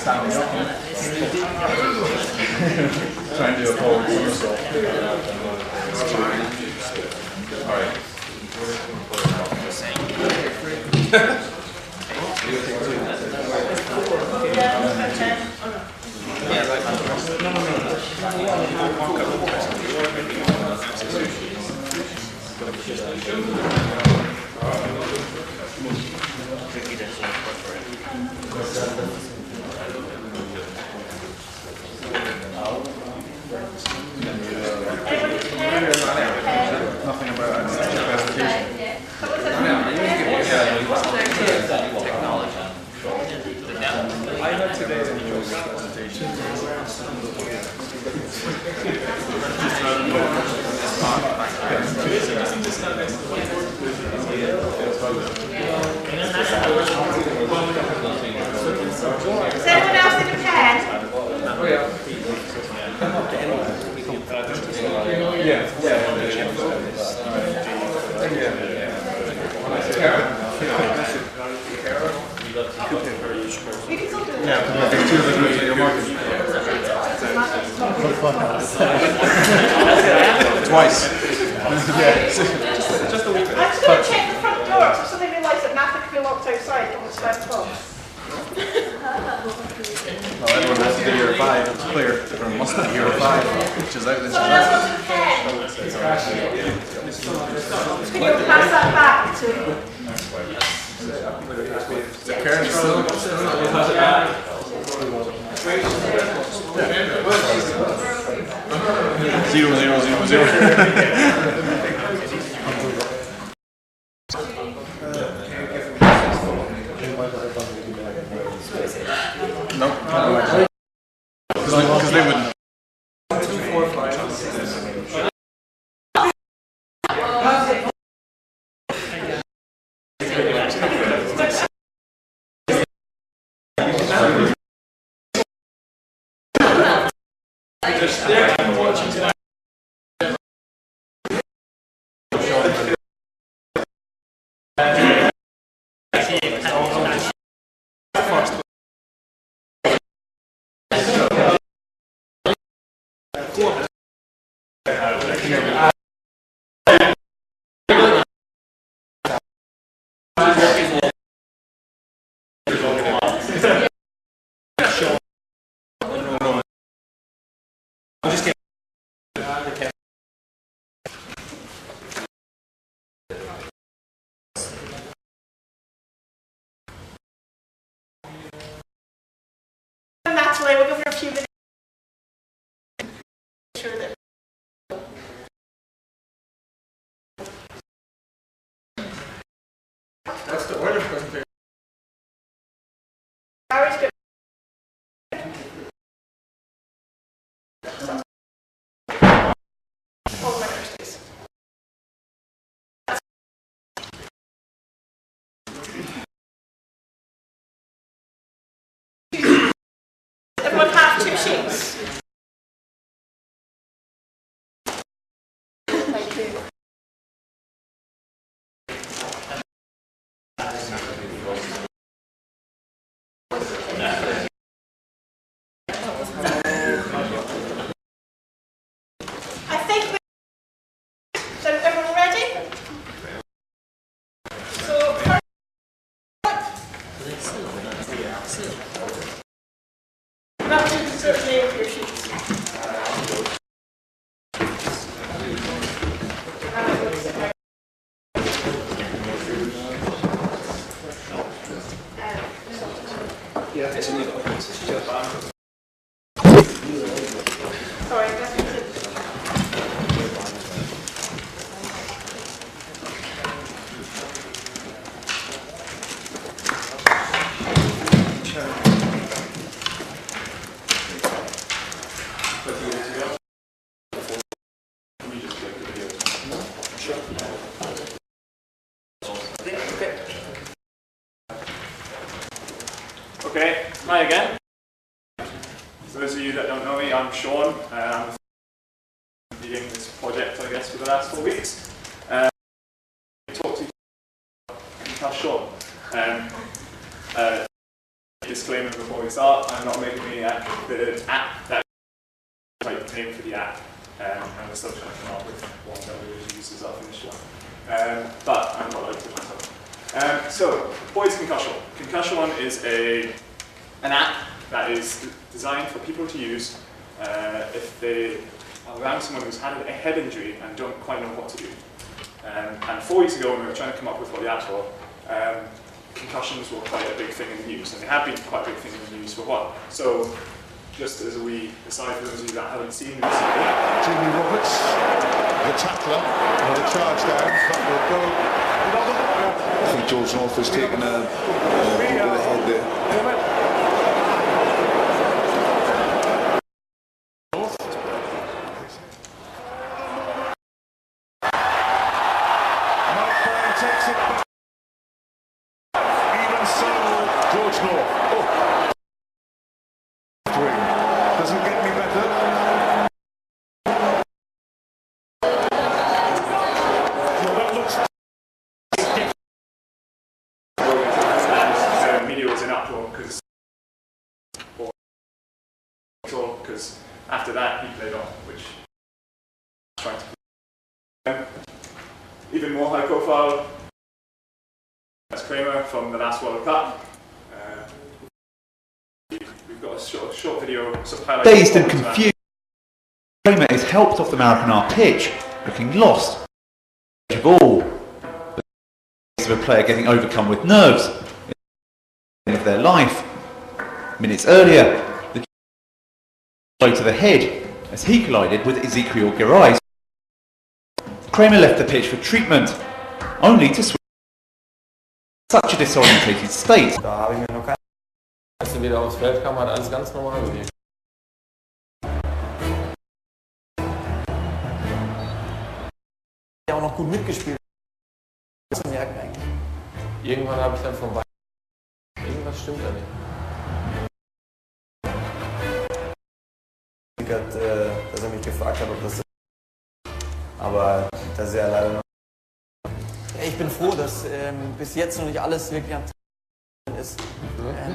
standing up. Trying to do a forward somersault. Alright. Nothing about it. I heard today that you was presentation. Is anyone else in the pen? Oh yeah. You can still do it. Twice. Just a wee bit. I'm just going to check the front door so somebody realised that nothing can be locked outside on the spare box. Well, everyone has to do year 5, it's clear. Everyone must have year 5, which is out this Someone else wants a pen. Can you pass that back to Karen still. Zero, zero, zero, zero. Nope. Because they wouldn't. 2, 4, 5. Natalie, we'll go for a few minutes. Sure that That's the order presentation. Gary's got all my Thursdays. Everyone have 2 sheets. Thank you. I think so. Everyone ready? So, that means certainly of your sheets. Sorry, that's Okay, hi again. For those of you that don't know me, I'm Sean. I'm leading this project, I guess, for the last 4 weeks. Talk to you. Tell Sean. disclaimer before we start. I'm not making the app that type name for the app, and we're still trying to come up with one that we would use as our finished one. But I'm not allowed to myself. So, Boys Concussion. Concussion is an app that is designed for people to use if they are around someone who's had a head injury and don't quite know what to do. And 4 weeks ago, when we were trying to come up with what the apps were, concussions were quite a big thing in the news, and they have been quite a big thing in the news for a while. So, just as we decide for those of you that haven't seen recently, Jimmy Roberts, the tackler, the charge down, that will go. I think George North has taken a boot to the head there. Takes it back. Even so, George North. Oh. Doesn't get any better. Well, that looks. and media was in uproar because after that he played on, which trying to even more high profile. That's Kramer from the last World Cup. We've got a short video sort of highlighting. Dazed and confused, Kramer is helped off the American Art pitch, looking lost. Of all, the case of a player getting overcome with nerves of their life. Minutes earlier, the blow to the head as he collided with Ezekiel Garay. Kramer left the pitch for treatment, only to switch such a disorientated state. Da habe ich mir noch als er wieder aufs Feld kam, hat alles ganz normal gewesen. Ja, auch noch gut mitgespielt. Das merken eigentlich. Irgendwann habe ich dann vorbei. Irgendwas stimmt da nicht. Dass er mich gefragt hat, ob das ist. Aber das ist ja leider noch. Ja, ich bin froh, dass bis jetzt noch nicht alles wirklich am ist,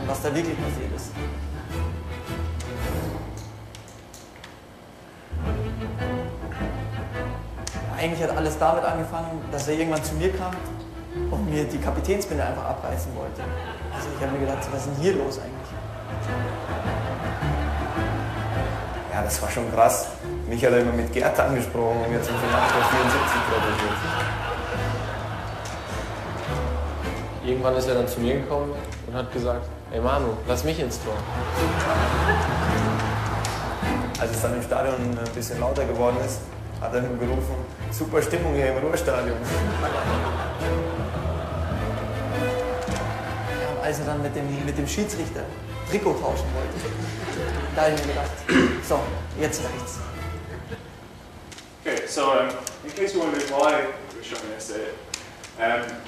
was da wirklich passiert ist. Ja, eigentlich hat alles damit angefangen, dass er irgendwann zu mir kam und mir die Kapitänsbinde einfach abreißen wollte. Also ich habe mir gedacht, was ist denn hier los eigentlich? Ja, das war schon krass. Mich hat er immer mit Gerd angesprochen und jetzt im Finale 74 gratuliert. Irgendwann ist er dann zu mir gekommen und hat gesagt, hey Manu, lass mich ins Tor. Als es dann im Stadion ein bisschen lauter geworden ist, hat er nur gerufen, super Stimmung hier im Ruhrstadion. Ja, und als er dann mit dem Schiedsrichter Trikot tauschen wollte, da habe ich mir gedacht, so, jetzt reicht's. Okay, so in case you wondered why we're showing this,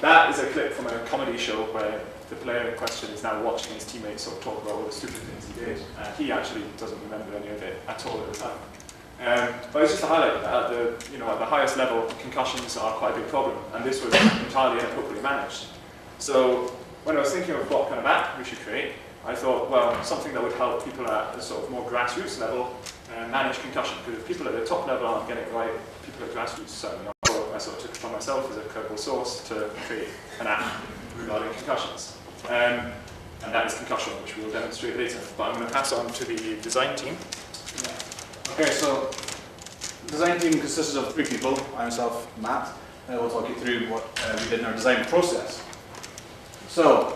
that is a clip from a comedy show where the player in question is now watching his teammates sort of talk about all the stupid things he did. He actually doesn't remember any of it at all at the time. But it's just to highlight that at the highest level, concussions are quite a big problem, and this was entirely inappropriately managed. So when I was thinking of what kind of app we should create, I thought, well, something that would help people at a sort of more grassroots level manage concussion. Because if people at the top level aren't getting it right, people at grassroots certainly aren't. So I sort of took it upon myself as a credible source to create an app regarding concussions. And that is concussion, which we will demonstrate later. But I'm going to pass on to the design team. Okay, so the design team consists of 3 people. I myself, Matt. We'll talk you through what we did in our design process. So,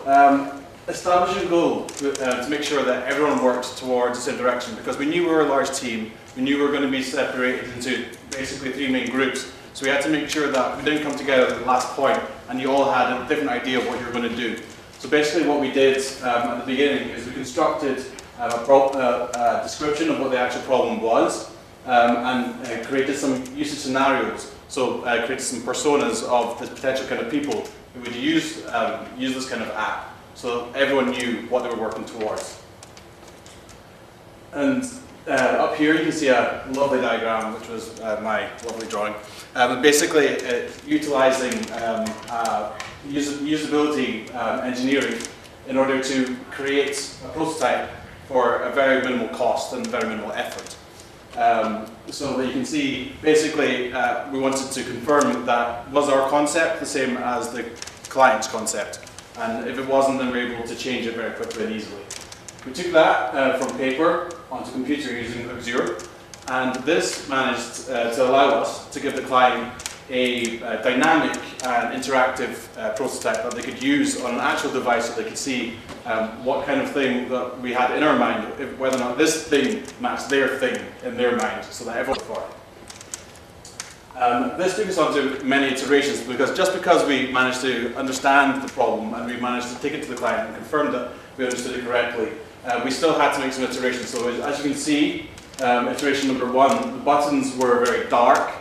establish a goal to make sure that everyone worked towards the same direction, because we knew we were a large team. We knew we were going to be separated into basically 3 main groups. So we had to make sure that we didn't come together at the last point and you all had a different idea of what you were going to do. So basically what we did at the beginning is we constructed a description of what the actual problem was and created some usage scenarios. So created some personas of the potential kind of people who would use this kind of app, so everyone knew what they were working towards. And up here you can see a lovely diagram, which was my lovely drawing. Basically, utilizing usability engineering in order to create a prototype for a very minimal cost and very minimal effort. So that you can see, basically, we wanted to confirm that was our concept the same as the client's concept. And if it wasn't, then we were able to change it very quickly and easily. We took that from paper onto computer using Azure, and this managed to allow us to give the client a dynamic and interactive prototype that they could use on an actual device so they could see what kind of thing that we had in our mind, whether or not this thing matched their thing in their mind, so that everyone for it. This took us on to many iterations because just because we managed to understand the problem and we managed to take it to the client and confirm that we understood it correctly, we still had to make some iterations. So as you can see, iteration number 1, the buttons were very dark.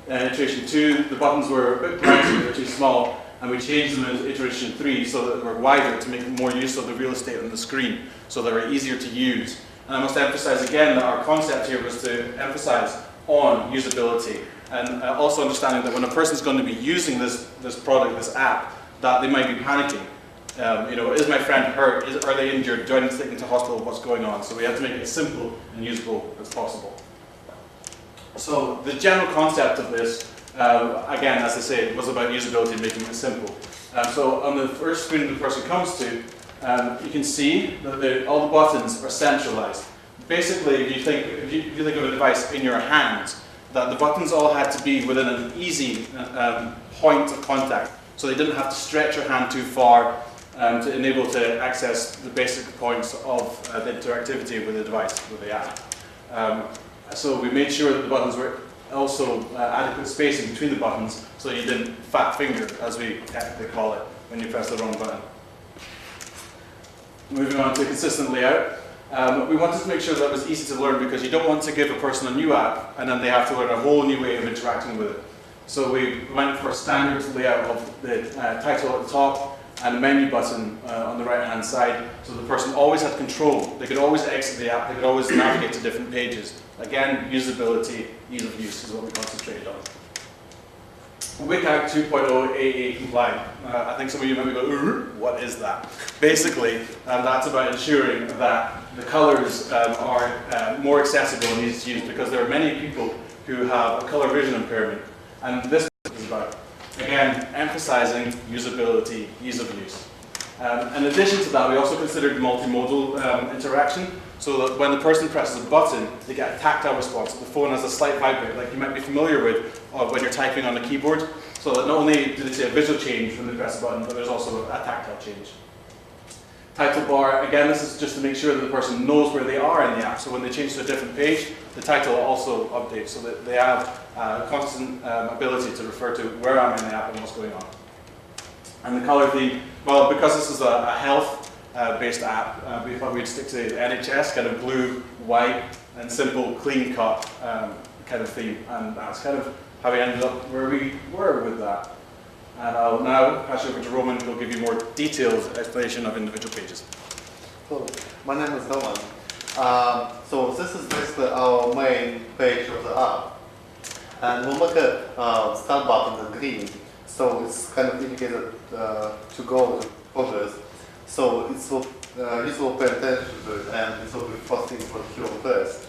Iteration 2, the buttons were a bit brighter, they were too small, and we changed them in iteration 3 so that they were wider to make more use of the real estate on the screen, so they were easier to use. And I must emphasize again that our concept here was to emphasize on usability, and also understanding that when a person's going to be using this product, this app, that they might be panicking. You know, is my friend hurt? Are they injured? Do I need to take them to hospital? What's going on? So we have to make it as simple and usable as possible. So the general concept of this, again, as I say, was about usability and making it simple. So on the first screen the person comes to, you can see that all the buttons are centralized. Basically, if you think of a device in your hand, that the buttons all had to be within an easy point of contact. So they didn't have to stretch your hand too far to enable to access the basic points of the interactivity with the device, with the app. So we made sure that the buttons were also adequate spacing between the buttons so you didn't fat finger, as we technically call it, when you press the wrong button. Moving on to consistent layout. We wanted to make sure that it was easy to learn because you don't want to give a person a new app and then they have to learn a whole new way of interacting with it. So we went for a standard layout of the title at the top and a menu button on the right hand side, so the person always had control. They could always exit the app, they could always navigate to different pages. Again, usability, ease of use is what we concentrated on. WCAG 2.0 AA compliant. I think some of you might be going, what is that? Basically, that's about ensuring that the colours are more accessible and easy to use, because there are many people who have a colour vision impairment, and this is about, again, emphasising usability, ease of use. In addition to that, we also considered multimodal interaction, so that when the person presses a button, they get a tactile response. The phone has a slight vibrate, like you might be familiar with when you're typing on a keyboard, so that not only do they see a visual change when they press a button, but there's also a tactile change. Title bar, again, this is just to make sure that the person knows where they are in the app, so when they change to a different page, the title also updates, so that they have constant ability to refer to where I'm in the app and what's going on. And the colour theme, well, because this is a health-based app, we thought we'd stick to the NHS, kind of blue, white, and simple, clean-cut kind of theme. And that's kind of how we ended up where we were with that. And I'll now pass you over to Roman, who will give you more detailed explanation of individual pages. Hello, my name is Roman. So this is basically our main page of the app. And we'll make a start button in green. So it's kind of indicated to go to progress. So it's useful to pay attention to it, and it will be first thing what you will press.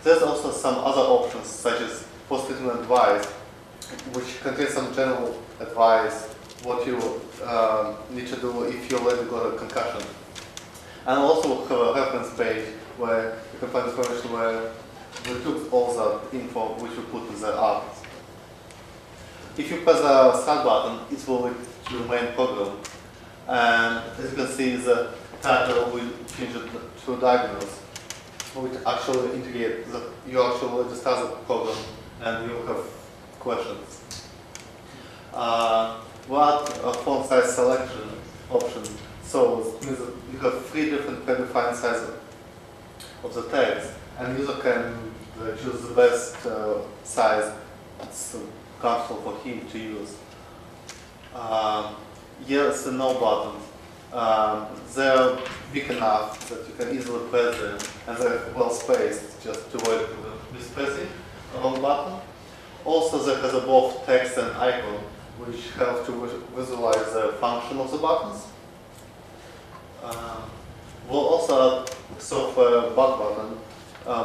There's also some other options such as post-treatment advice, which contains some general advice what you need to do if you already got a concussion. And also have a reference page where you can find information where we took all the info which we put in the app. If you press the start button, it will lead to the main program. And as you can see, the title will change it to diagnose, which actually indicate that you actually just start the program and you have questions. What a font size selection option. So it means that you have 3 different predefined sizes of the text, and user can choose the best size that's comfortable for him to use. Yes and no buttons. They're big enough that you can easily press them, and they're well spaced just to avoid mispressing the wrong button. Also, there has a both text and icon, which help to visualize the function of the buttons. We'll also add software bug button,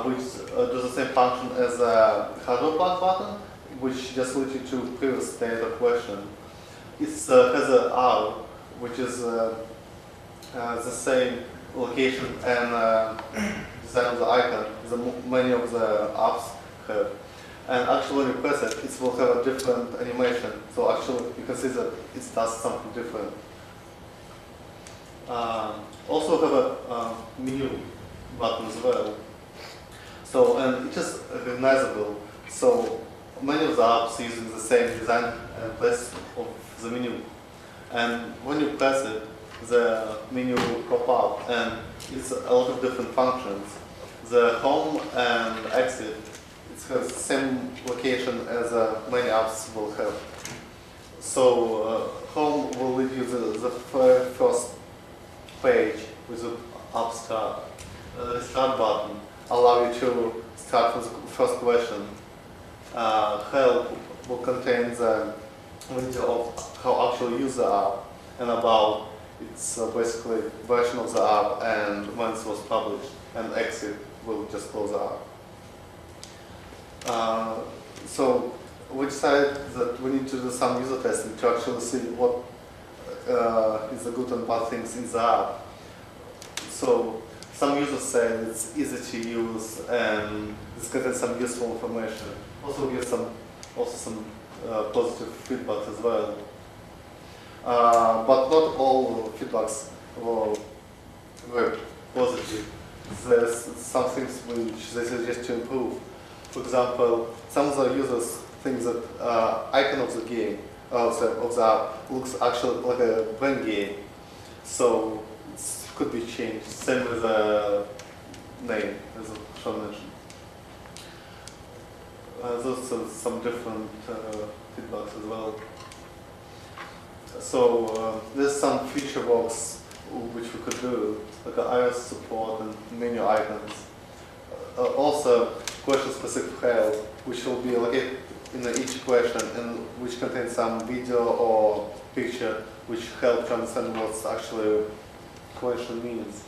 which does the same function as a hardware bug button, which just leads you to previous state of question. It has an R, which is the same location and design of the icon as many of the apps have. And actually, when you press it, it will have a different animation. So actually, you can see that it does something different. Also have a menu button as well. So, and it is recognizable. So many of the apps using the same design and place of the menu. And when you press it, the menu will pop up, and it's a lot of different functions. The home and exit, it has the same location as many apps will have. So home will lead you the first page with the app start. The start button allow you to start with the first question. Help will contain the video of how actually use the app and about its basically version of the app and when it was published. And exit will just close the app. So we decided that we need to do some user testing to actually see what is the good and bad things in the app. So some users say it's easy to use and this contains some useful information. Also give some positive feedback as well. But not all feedbacks were positive. There's some things which they suggest to improve. For example, some of the users think that icon of the game, of the app, looks actually like a brand game. So it could be changed. Same with the name, as Sean mentioned. Those are some different feedbacks as well. So there's some feature blocks which we could do, like iOS support and menu icons. Also, question-specific help, which will be located in each question and which contains some video or picture which help to understand what actually question means.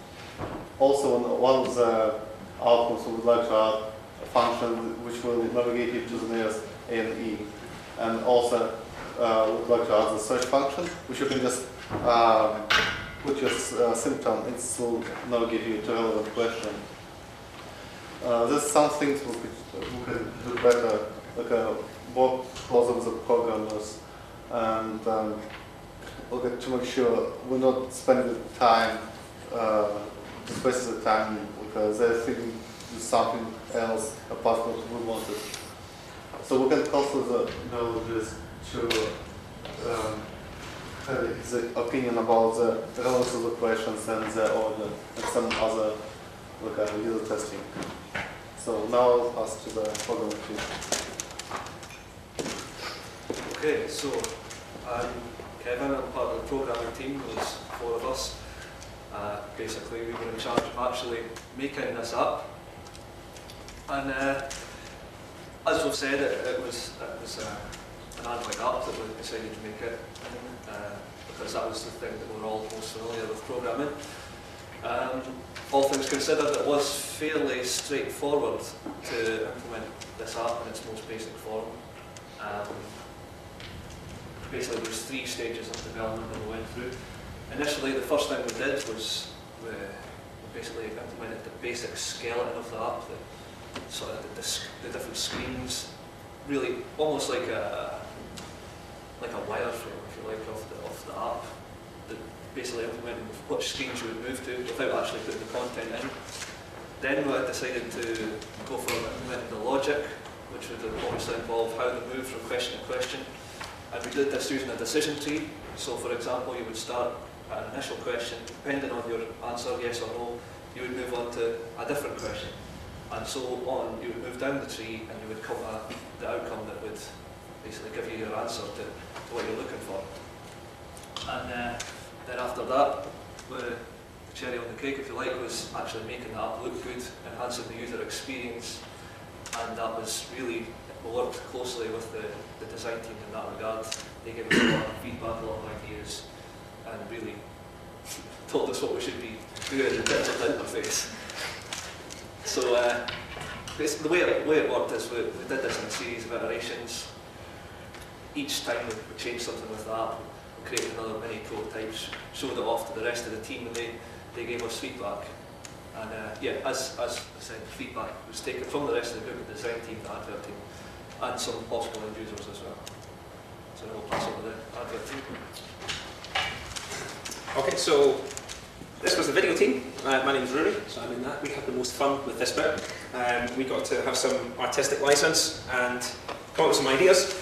Also, one of the outputs we would like to add a function which will navigate you to the nearest A and E. And also, we would like to add the search function, which you can just put your symptom, it will navigate you to a relevant question. There's some things we can do better, like work closer with the programmers, and to make sure we're not spending the time, just wasting the time, because they're thinking of something else apart from what we wanted. So we can consider the knowledge to the opinion about the relevance of the questions and the order and some other user testing. So now I'll pass to the programming team. Okay, so I'm Kevin, I'm part of the programming team. There's 4 of us. Basically, we were in charge of actually making this app. And as we've said, it was an Android app that we decided to make it, because that was the thing that we were all most familiar with programming. All things considered, it was fairly straightforward to implement this app in its most basic form. Basically, there was 3 stages of development that we went through. Initially, the first thing we did was we basically implemented the basic skeleton of the app, the different screens, really almost like a wireframe, if you like, of the app. That basically implemented which screens you would move to without actually putting the content in. Then we decided to go for implementing the logic, which would obviously involve how to move from question to question. And we did this using a decision tree. So for example, you would start at an initial question, depending on your answer, yes or no, you would move on to a different question. And so on, you would move down the tree and you would come at the outcome that would basically give you your answer to what you're looking for. And then after that, the cherry on the cake, if you like, was actually making the app look good, enhancing the user experience, and that was really, we worked closely with the design team in that regard. They gave us a lot of feedback, a lot of ideas, and really told us what we should be doing in terms of the interface. So the way it worked is we did this in a series of iterations. Each time we changed something with the app, we created another mini prototypes, showed it off to the rest of the team, and they gave us feedback. And yeah, as I said, feedback was taken from the rest of the group, the design team, the advert team, and some possible end users as well. So now we'll pass over the advert team. Okay, so this was the video team. My name's Rory, so I'm in that. We had the most fun with this bit. We got to have some artistic license and come up with some ideas.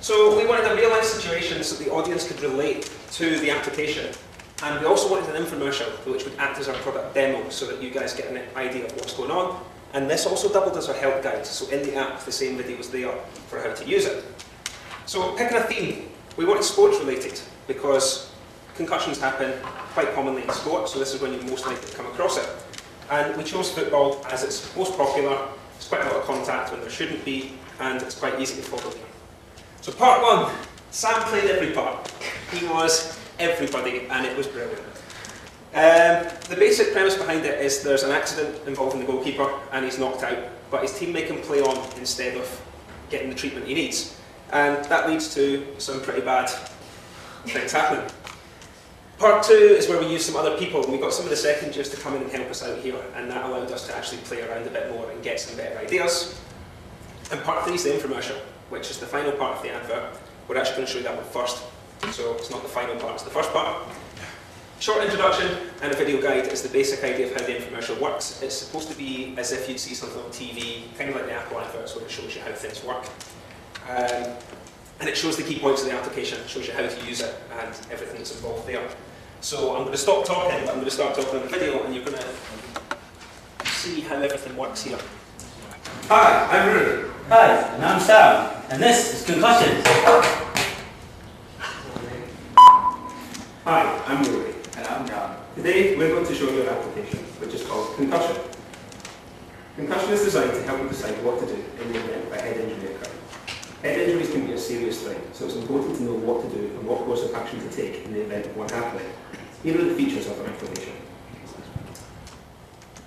So we wanted a real-life situation so the audience could relate to the application. And we also wanted an infomercial which would act as our product demo so that you guys get an idea of what's going on. And this also doubled as our help guide, so in the app the same video was there for how to use it. So picking a theme, we wanted sports related because concussions happen quite commonly in sport, so this is when you're most likely to come across it. And we chose football as it's most popular, it's quite a lot of contact when there shouldn't be, and it's quite easy to follow. So part one, Sam played every part. He was everybody, and it was brilliant. The basic premise behind it is there's an accident involving the goalkeeper, and he's knocked out, but his teammate can play on instead of getting the treatment he needs. And that leads to some pretty bad things happening. Part two is where we use some other people, and we got some of the second years to come in and help us out here, and that allowed us to actually play around a bit more and get some better ideas. And part three is the infomercial, which is the final part of the advert. We're actually going to show you that one first, so it's not the final part, it's the first part. Short introduction and a video guide is the basic idea of how the infomercial works. It's supposed to be as if you'd see something on TV, kind of like the Apple adverts where it shows you how things work. And it shows the key points of the application, it shows you how to use it and everything that's involved there. So I'm going to stop talking, but I'm going to start talking on the video and you're going to see how everything works here. Hi, I'm Rory. Hi, and I'm Sam, and this is Concussion. Hi, I'm Rory. And I'm Dan. Today we're going to show you an application which is called Concussion. Concussion is designed to help you decide what to do in the event of a head injury occurring. Head injuries can be a serious thing, so it's important to know what to do and what course of action to take in the event of one happening. Here are the features of our application.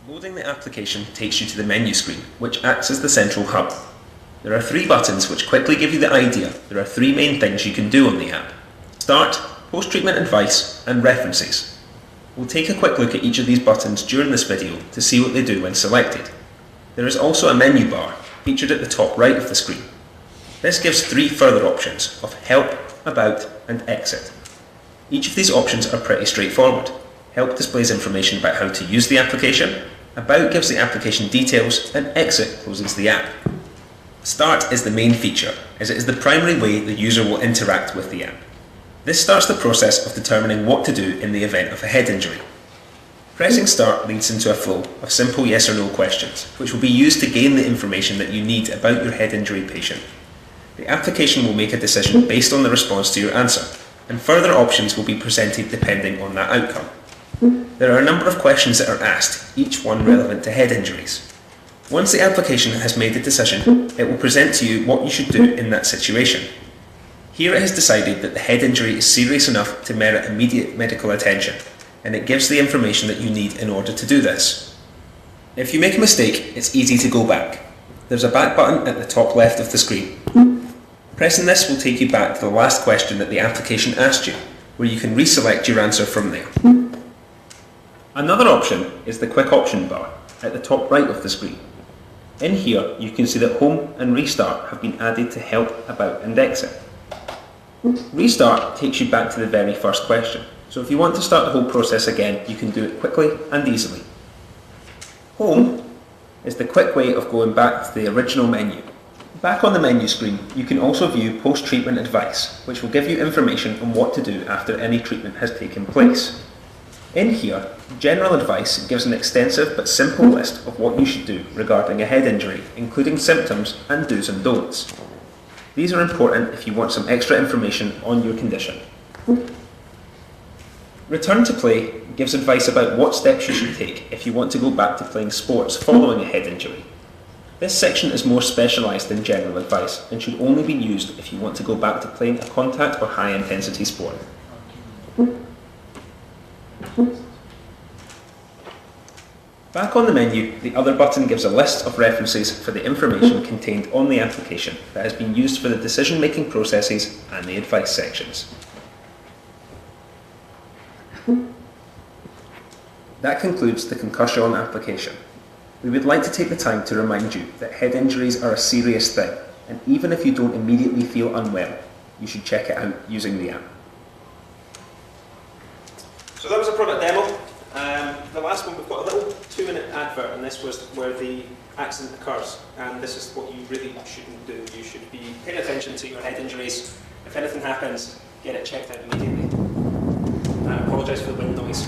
Loading the application takes you to the menu screen, which acts as the central hub. There are 3 buttons which quickly give you the idea. There are 3 main things you can do on the app: Start, Post-Treatment Advice, and References. We'll take a quick look at each of these buttons during this video to see what they do when selected. There is also a menu bar, featured at the top right of the screen. This gives 3 further options of Help, About, and Exit. Each of these options are pretty straightforward. Help displays information about how to use the application, About gives the application details, and Exit closes the app. Start is the main feature, as it is the primary way the user will interact with the app. This starts the process of determining what to do in the event of a head injury. Pressing Start leads into a flow of simple yes or no questions, which will be used to gain the information that you need about your head injury patient. The application will make a decision based on the response to your answer, and further options will be presented depending on that outcome. There are a number of questions that are asked, each one relevant to head injuries. Once the application has made a decision, it will present to you what you should do in that situation. Here it has decided that the head injury is serious enough to merit immediate medical attention, and it gives the information that you need in order to do this. If you make a mistake, it's easy to go back. There's a back button at the top left of the screen. Pressing this will take you back to the last question that the application asked you, where you can reselect your answer from there. Another option is the Quick Option bar at the top right of the screen. In here, you can see that Home and Restart have been added to Help, About, and Exit. Restart takes you back to the very first question, so if you want to start the whole process again, you can do it quickly and easily. Home is the quick way of going back to the original menu. Back on the menu screen, you can also view Post-Treatment Advice, which will give you information on what to do after any treatment has taken place. In here, General Advice gives an extensive but simple list of what you should do regarding a head injury, including symptoms and do's and don'ts. These are important if you want some extra information on your condition. Return to Play gives advice about what steps you should take if you want to go back to playing sports following a head injury. This section is more specialised than general advice and should only be used if you want to go back to playing a contact or high intensity sport. Back on the menu, the Other button gives a list of references for the information contained on the application that has been used for the decision-making processes and the advice sections. That concludes the concussion application. We would like to take the time to remind you that head injuries are a serious thing, and even if you don't immediately feel unwell, you should check it out using the app. So that was a product demo. The last one, we've got a little 2-minute advert, and this was where the accident occurs. And this is what you really shouldn't do. You should be paying attention to your head injuries. If anything happens, get it checked out immediately. I apologise for the wind noise.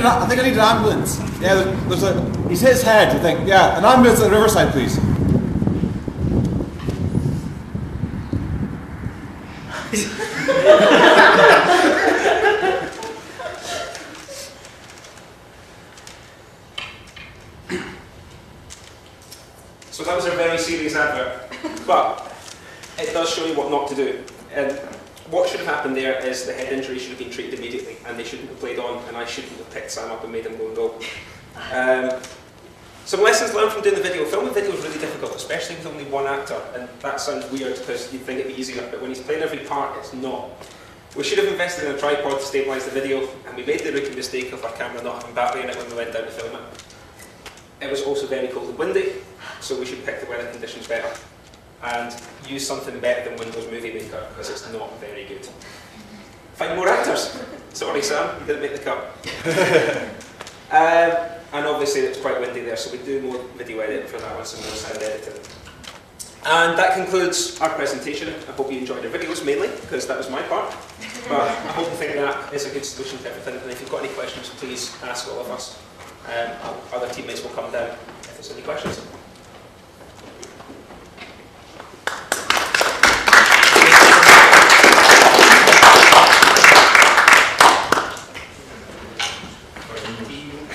I think I need an ambulance. Yeah, there's he's hit his head, I think. Yeah, an ambulance at the Riverside, please. So that was a very serious advert, but it does show you what not to do. And what should have happened there is the head injury should have been treated immediately, and they shouldn't have played on, and I shouldn't have picked Sam up and made him go and go. Some lessons learned from doing the video. Filming video is really difficult, especially with only one actor, and that sounds weird because you'd think it'd be easier, but when he's playing every part, it's not. We should have invested in a tripod to stabilise the video, and we made the rookie mistake of our camera not having battery in it when we went down to film it. It was also very cold and windy, so we should pick the weather conditions better. And use something better than Windows Movie Maker, because it's not very good. Find more actors. Sorry Sam, you didn't make the cut. And obviously it was quite windy there, so we do more video editing for that one, some more sound editing. And that concludes our presentation. I hope you enjoyed our videos mainly, because that was my part. But I hope you think that is a good solution to everything. And if you've got any questions, please ask all of us. Other teammates will come down if there's any questions.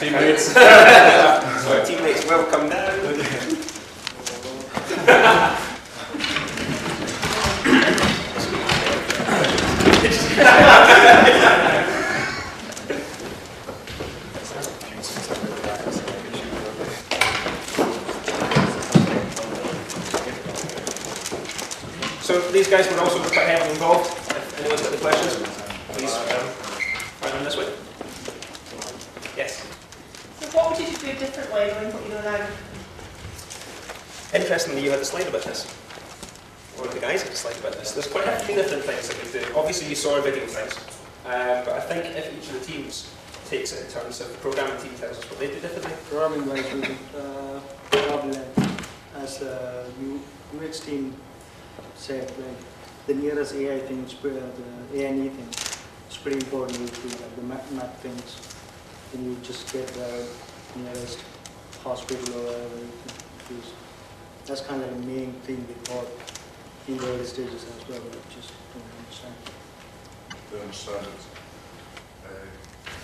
Teammates. So our teammates will come down. So these guys were also quite heavily involved. If anyone's got any questions, please find them this way. Yes. So what would you do differently than what you do now? interestingly, you had a slide about this. One of the guys had a slide about this. There's quite a few different things that we do. Obviously, you saw our video things, but I think if each of the teams takes it in terms of the programming team tells us what they do differently. Programming wise, we probably as a UX team said, like the nearest AI thing, the A&E thing, it's pretty important. You do like the map things, then you just get the nearest hospital or whatever you can use. That's kind of the main thing we thought in the early stages as well, but just don't understand. Don't understand it.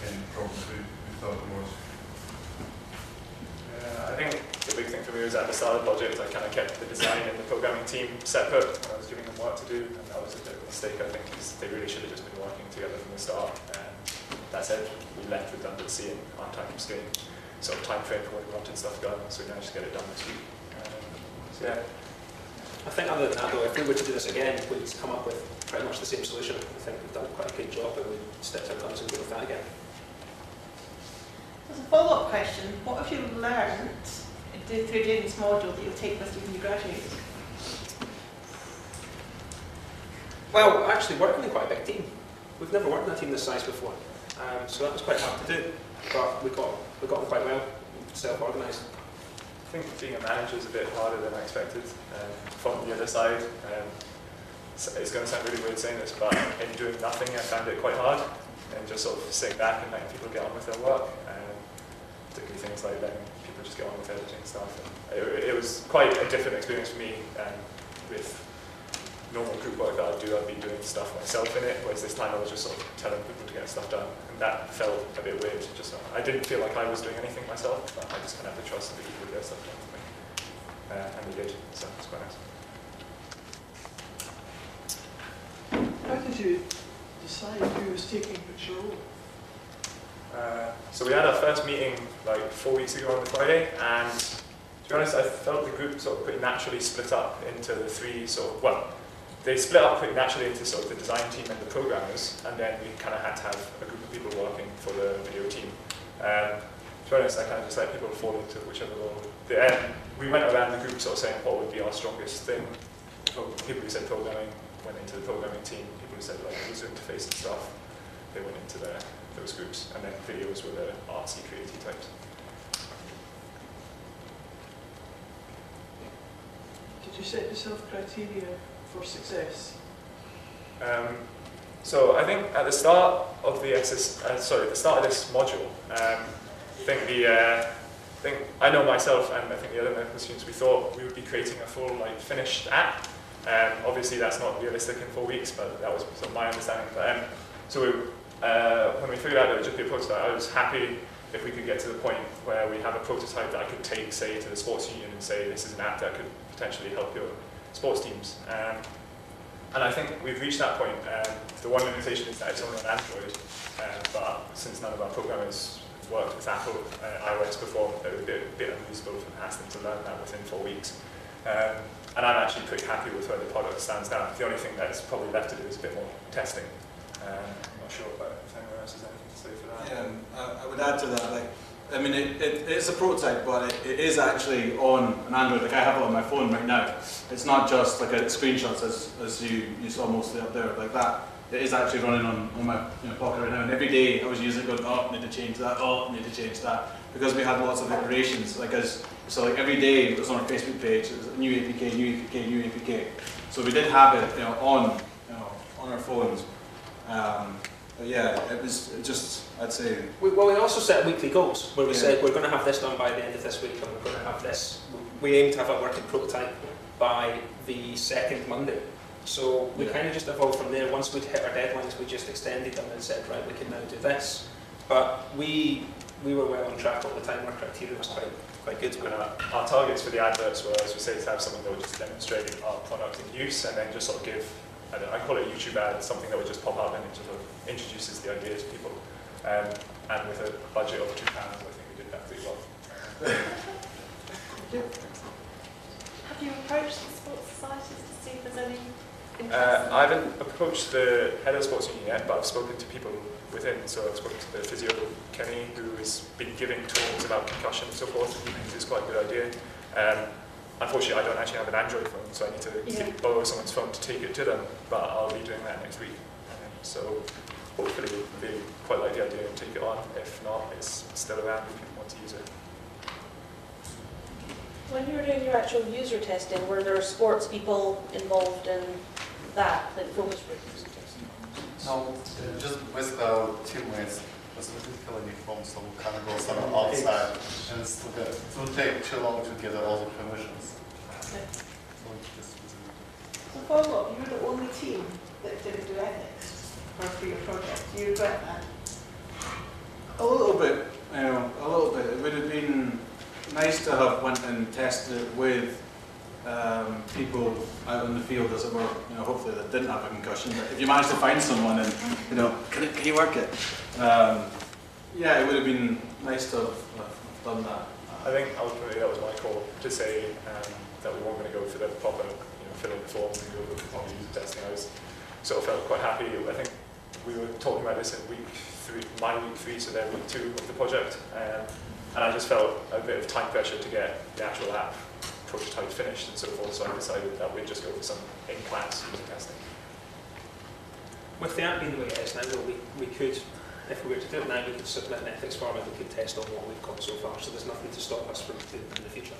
Any problems we thought it was? I think the big thing for me was at the start of the project, I kind of kept the design and the programming team separate when I was giving them work to do, and that was a bit of a mistake, I think, because they really should have just been working together from the start. That said, we left redundancy and on-time scaling sort of time frame for when we wanted stuff done, so we managed to get it done this week. So yeah. I think other than that though, if we were to do this again, we'd come up with pretty much the same solution. I think we've done quite a good job and we'd stick to our guns and go with that again. As a follow-up question, what have you learned through doing this module that you'll take with you when you graduate? Well, actually working in quite a big team. We've never worked in a team this size before, so that was quite hard to do, but we got on quite well, self-organised. I think being a manager is a bit harder than I expected. From the other side, it's going to sound really weird saying this, but in doing nothing I found it quite hard, and just sort of sitting back and letting people get on with their work, particularly things like letting people just get on with editing stuff. It was quite a different experience for me with normal group work that I do. I've been doing stuff myself in it, whereas this time I was just sort of telling people to get stuff done, and that felt a bit weird. I didn't feel like I was doing anything myself, but I just kind of had to trust that people would get stuff done for me, and they did, so it's quite nice. How did you decide who was taking which role? So we had our first meeting like 4 weeks ago on the Friday, and to be honest, I felt the group sort of pretty naturally split up into the three they split up pretty naturally into sort of the design team and the programmers, and then we kind of had to have a group of people working for the video team. To be honest, I kind of just let people fall into whichever role. We went around the group sort of saying what would be our strongest thing. People who said programming went into the programming team, people who said like user interface and stuff, they went into those groups, and then videos were the artsy, creative types. Did you set yourself criteria for success? So I think at the start of the start of this module, I think I know myself and I think the other medical students, we thought we would be creating a full finished app. Obviously that's not realistic in 4 weeks, but that was sort of my understanding. When we figured out that it would just be a prototype, I was happy if we could get to the point where we have a prototype that I could take, say, to the sports union and say, this is an app that could potentially help your sports teams. And I think we've reached that point. The one limitation is that it's only on Android, but since none of our programmers worked with Apple iOS before, it would be a bit unreasonable to ask them to learn that within 4 weeks. And I'm actually pretty happy with where the product stands now. The only thing that's probably left to do is a bit more testing. I'm not sure if anyone else has anything to say for that. Yeah, I would add to that. I mean, it is a prototype, but it is actually on an Android. I have it on my phone right now. It's not just like a screenshots as you saw mostly up there like that. It is actually running on my pocket right now. And every day I was using it, going, oh, need to change that. Oh, need to change that. Because we had lots of iterations. So every day it was on our Facebook page. It was a new APK, new APK, new APK. So we did have it, on our phones. But yeah, it was just, I'd say... We also set weekly goals, where we said we're going to have this done by the end of this week, and we're going to have this... We aim to have a working prototype by the second Monday. So we kind of just evolved from there. Once we'd hit our deadlines, we just extended them and said, right, we can now do this. But we were well on track all the time. Our criteria was quite good. Our targets for the adverts were, as we say, to have something that would just demonstrate our product in use, and then just sort of give... I call it a YouTube ad, something that would just pop up and it sort of introduces the idea to people. And with a budget of £2, I think we did that pretty well. Have you approached the sports societies to see if there's any interest? I haven't approached the head of the sports union yet, but I've spoken to people within. So I've spoken to the physio, Kenny, who has been giving talks about concussion and so forth, and he thinks it's quite a good idea. unfortunately, I don't actually have an Android phone, so I need to borrow someone's phone to take it to them, but I'll be doing that next week. So hopefully they quite like the idea and take it on. If not, it's still around if people want to use it. When you were doing your actual user testing, were there sports people involved in that, like focus groups? No, just basically our teammates was filling the form, so we can't go somewhere outside, and it would take too long to get all the permissions. Okay. So just So follow up, you were the only team that didn't do ethics for your project. Do you regret that? A little bit, you know, a little bit. It would have been nice to have went and tested it with people out in the field, as it were. You know, hopefully that didn't have a concussion. But if you manage to find someone and, you know, can you work it? Yeah, it would have been nice to have done that. I think ultimately that was my call to say that we weren't going to go for the proper, filling the forms and go for the proper user testing. I was sort of felt quite happy. I think we were talking about this in my week 3, so then week 2 of the project, and I just felt a bit of time pressure to get the actual app prototype finished and so forth. So I decided that we'd just go for some in-class user testing. With the app being the way it is now, we could, if we were to do it now, we could submit an ethics form and we could test on what we've got so far. So there's nothing to stop us from doing it in the future.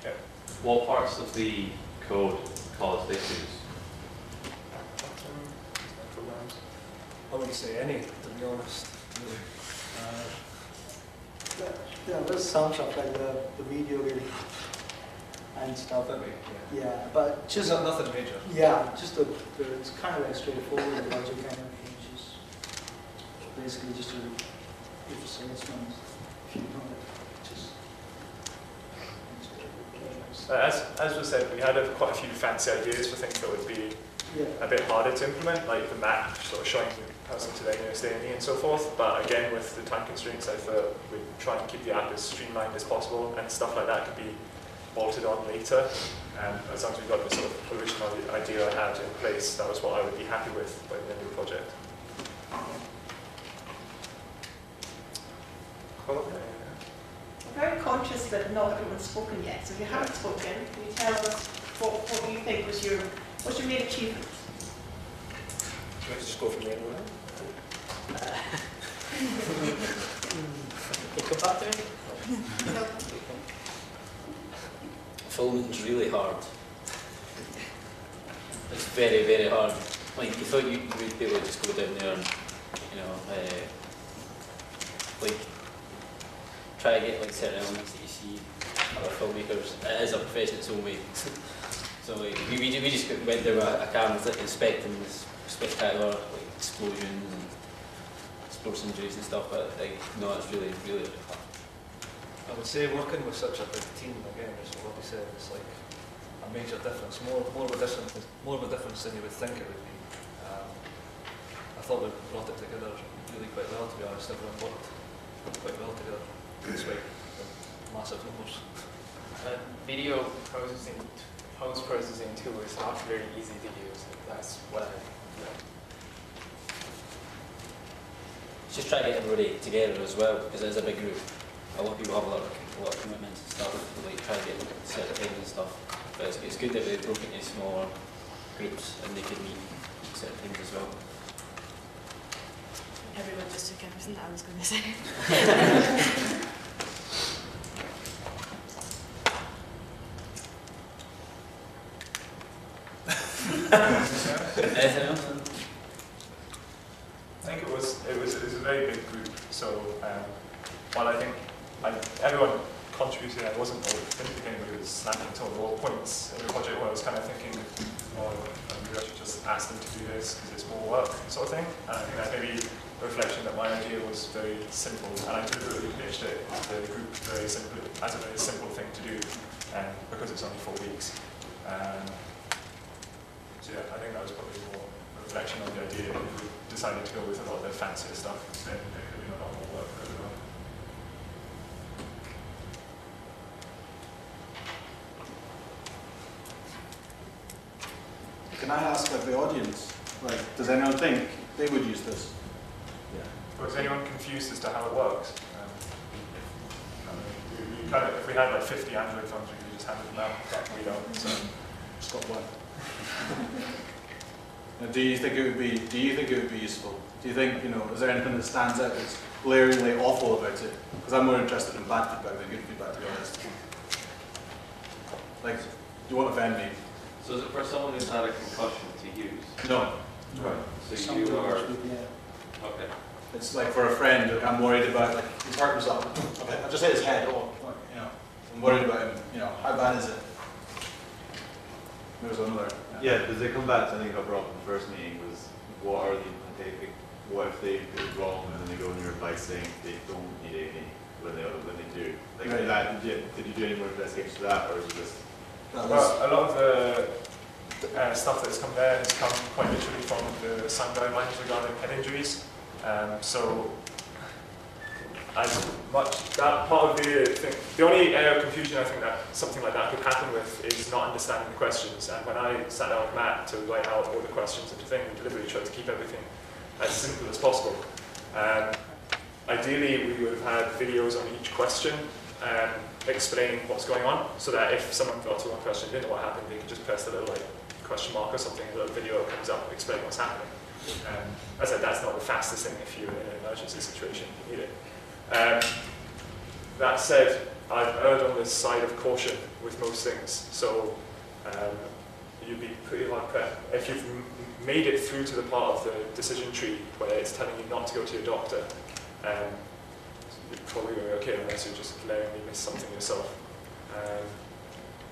Yeah. What parts of the code caused issues? I wouldn't say any, to be honest. Yeah, there's some stuff like the video really and stuff. Yeah, but just nothing major. Yeah, just it's kind of like straightforward logic kind of changes. Basically, just a if assessment, if you know it, just. As was said, we had quite a few fancy ideas for things that would be a bit harder to implement, like the map sort of showing the person to their nearest A&E and so forth. But again, with the time constraints, I thought we'd try and keep the app as streamlined as possible, and stuff like that could be bolted on later. And as long as we've got the sort of original idea I had in place, that was what I would be happy with by the end of the project. I'm very conscious that not everyone's spoken yet, so if you haven't spoken, can you tell us what you think was what's your main achievement? Let's just go from the end of Come back to me? Filming's really hard. It's very, very hard. Like, you thought you would be able to just go down there and, like, try to get like certain elements that you see other filmmakers. It is a profession its own way. So like, we just went there with a camera inspecting this spectacular like explosions and sports injuries and stuff. But like, no, it's really, really, really hard. I would say working with such a big team again, is what we said, is like a major difference. More of a difference than you would think it would be. I thought we brought it together really quite well, to be honest. Everyone worked quite well together, despite the massive numbers. Video post-processing tool is not very easy to use. That's what I learned. Just try to get everybody together as well, because it is a big group. A lot of people have a lot of commitments and stuff, like try to get certain things and stuff. But it's good that they broke into smaller groups and they could meet certain things as well. Everyone just took everything that I was going to say. Anything else? I think it was a very big group. So while I think everyone contributed, I didn't think anybody was snapping until the all points in the project where I was kind of thinking, maybe I should just ask them to do this because it's more work, sort of thing. And I think that maybe a reflection that my idea was very simple, and I deliberately pitched it to the group as a very simple thing to do, because it's only 4 weeks. So yeah, I think that was probably more a reflection on the idea. If we decided to go with a lot of the fancier stuff, then there could be a lot more work for everyone. Can I ask of the audience, like, does anyone think they would use this? Yeah. Or is anyone confused as to how it works? if we had like 50 Android phones, we could just hand them out, but we don't. So just got one. Now, do you think it would be useful? Do you think, is there anything that stands out that's glaringly awful about it? Because I'm more interested in bad feedback than good feedback, to be honest. Like, do you want to offend me? So is it for someone who's had a concussion to use? No. Right. So you are. Okay. It's like for a friend, like I'm worried about, like, he's hurt himself. I've just hit his head, I'm worried about him, how bad is it? There's another. Yeah, because they come back to, I think I brought up in the first meeting, was what if they do it wrong and then they go on your advice saying they don't need anything when they do? Like right. that, did you do any more investigation to that, or is it just? Well, a lot of the stuff that's come there has come quite literally from the SAM guidelines regarding head injuries. So as much that part of the thing, the only area of confusion I think that something like that could happen with is not understanding the questions. And when I sat down with Matt to write out all the questions and we deliberately tried to keep everything as simple as possible. Ideally, we would have had videos on each question explaining what's going on, so that if someone got to one question, didn't know what happened, they could just press the little question mark or something, a little video comes up explaining what's happening. As I said, that's not the fastest thing if you're in an emergency situation, you need it. That said, I've erred on the side of caution with most things, so you'd be pretty hard pressed. If you've made it through to the part of the decision tree where it's telling you not to go to your doctor, you're probably going to be okay unless you're just glaringly miss something yourself.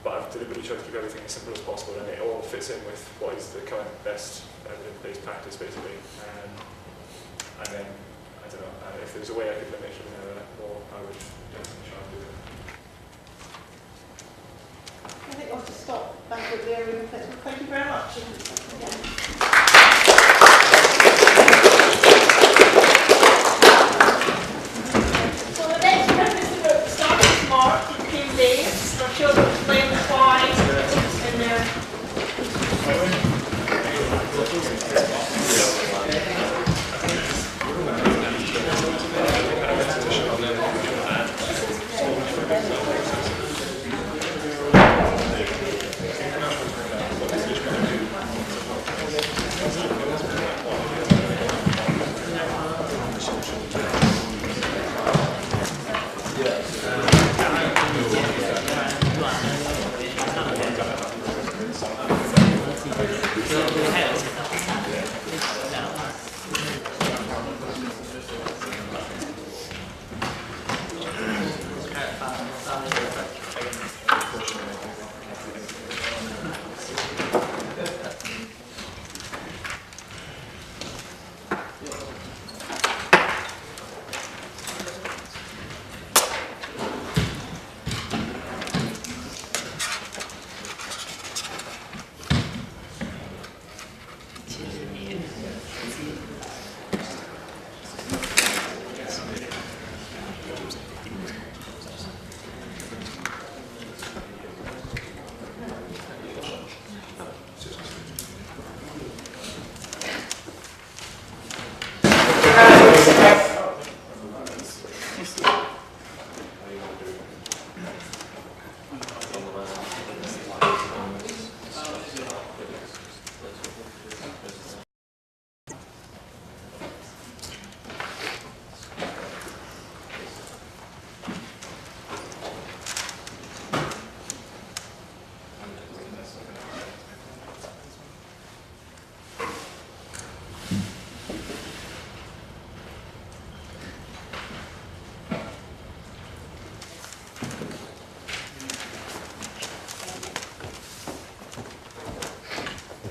But I've deliberately tried to keep everything as simple as possible, and it all fits in with what is the current best evidence-based practice, basically. And then, I don't know, if there's a way I could limit human error more, I would definitely try and do it. I think we'll have to stop back with the area. Thank you very much. So the next one is about starting smart in 10 days. I'm sure we'll explain why in there.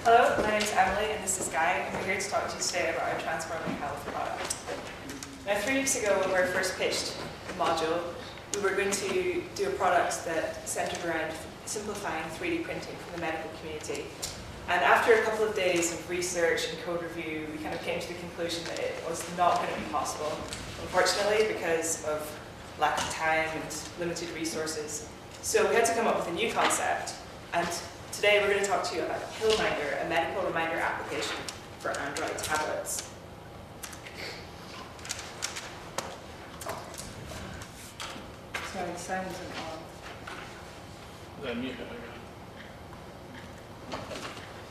Hello, my name is Emily and this is Guy, and we're here to talk to you today about our Transforming Health product. Now, 3 weeks ago when we first pitched the module, we were going to do a product that centred around simplifying 3D printing for the medical community. And after a couple of days of research and code review, we kind of came to the conclusion that it was not going to be possible, unfortunately, because of lack of time and limited resources. So we had to come up with a new concept, and today we're going to talk to you about Hillminder, a medical reminder application for Android tablets. Sorry, sound isn't on. Mute it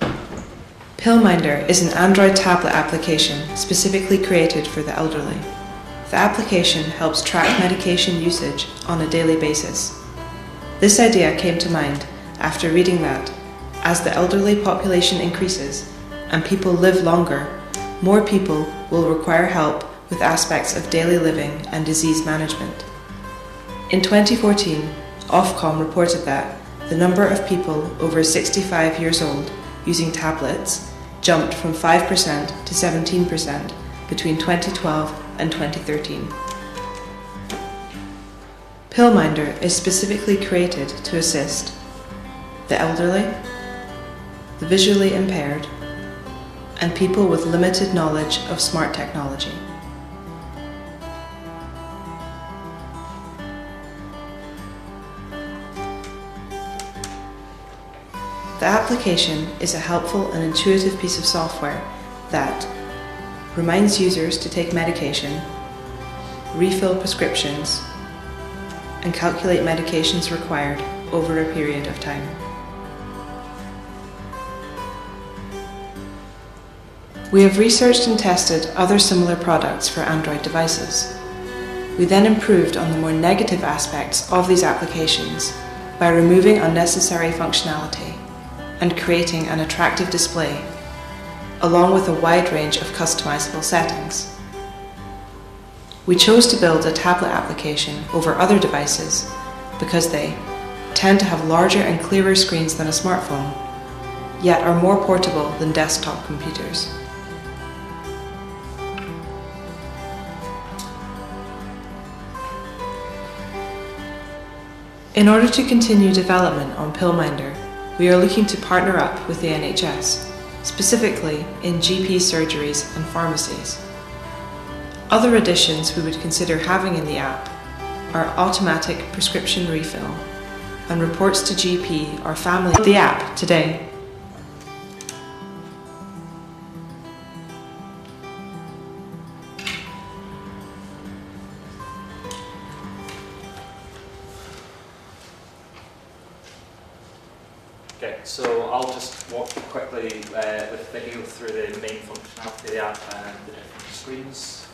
again. Pillminder is an Android tablet application specifically created for the elderly. The application helps track medication usage on a daily basis. This idea came to mind after reading that, as the elderly population increases and people live longer, more people will require help with aspects of daily living and disease management. In 2014, Ofcom reported that the number of people over 65 years old using tablets jumped from 5% to 17% between 2012 and 2013. Pillminder is specifically created to assist the elderly, the visually impaired, and people with limited knowledge of smart technology. The application is a helpful and intuitive piece of software that reminds users to take medication, refill prescriptions, and calculate medications required over a period of time. We have researched and tested other similar products for Android devices. We then improved on the more negative aspects of these applications by removing unnecessary functionality and creating an attractive display, along with a wide range of customizable settings. We chose to build a tablet application over other devices because they tend to have larger and clearer screens than a smartphone, yet are more portable than desktop computers. In order to continue development on Pillminder, we are looking to partner up with the NHS, specifically in GP surgeries and pharmacies. Other additions we would consider having in the app are automatic prescription refill and reports to GP or family. The app today. Okay, so I'll just walk you quickly with video through the main functionality of the app and the different screens.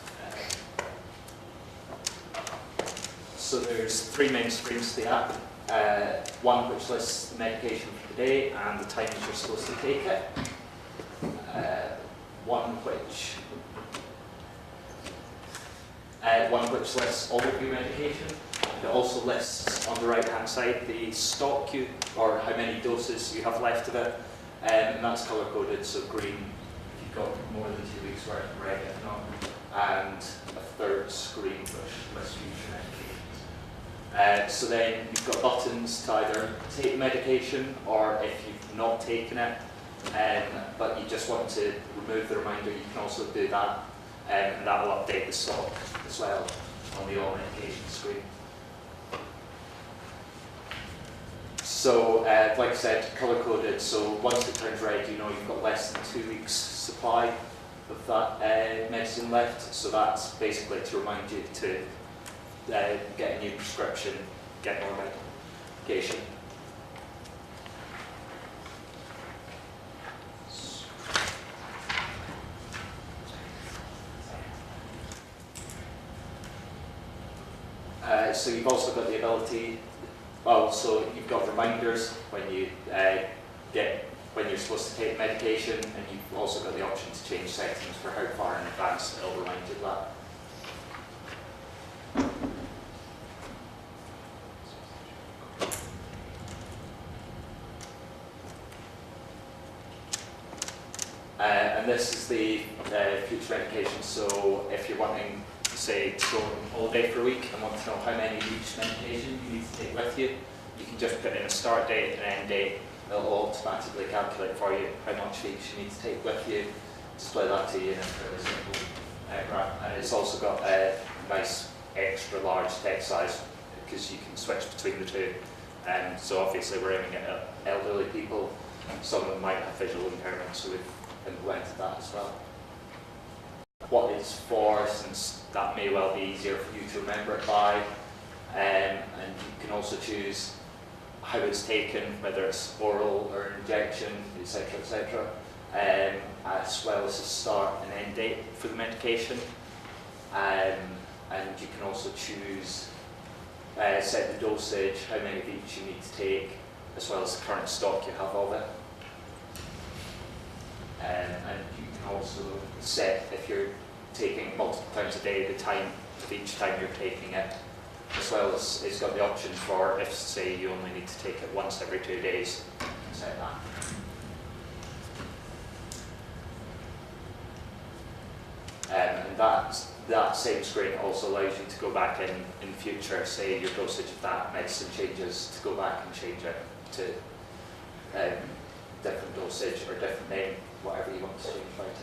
So there's three main screens to the app. One which lists the medication for the day and the times you're supposed to take it. One which lists all of your medication. It also lists on the right hand side the stock you, or how many doses you have left of it, and that's colour coded, so green if you've got more than 2 weeks worth, red if not, and a third screen which lists future medications. So then you've got buttons to either take medication, or if you've not taken it but you just want to remove the reminder, you can also do that, and that will update the stock as well on the all medication screen. So, like I said, colour coded, so once it turns red, you know you've got less than 2 weeks supply of that medicine left, so that's basically to remind you to get a new prescription, get more medication. So you've also got the ability, so you've got reminders when you when you're supposed to take medication, and you've also got the option to change settings for how far in advance it'll remind you of that. And this is the future medication, so if you're wanting, say, to go on holiday for a week and want to know how many of each medication you need to take with you, you can just put in a start date and end date. It'll automatically calculate for you how much of each you need to take with you, display that to you in a fairly simple graph. And it's also got a nice extra large text size because you can switch between the two. So obviously we're aiming at elderly people. Some of them might have visual impairment, so we've implemented that as well. What it's for, since that may well be easier for you to remember it by. and you can also choose how it's taken, whether it's oral or injection, etc., as well as the start and end date for the medication. And you can also choose, set the dosage, how many of each you need to take, as well as the current stock you have of it. And you can also set, if you're taking multiple times a day, the time of each time you're taking it, as well as it's got the option for if, say, you only need to take it once every 2 days, you can set that. And that same screen also allows you to go back in future, say your dosage of that medicine changes, to go back and change it to different dosage or different name, whatever you want to change about it.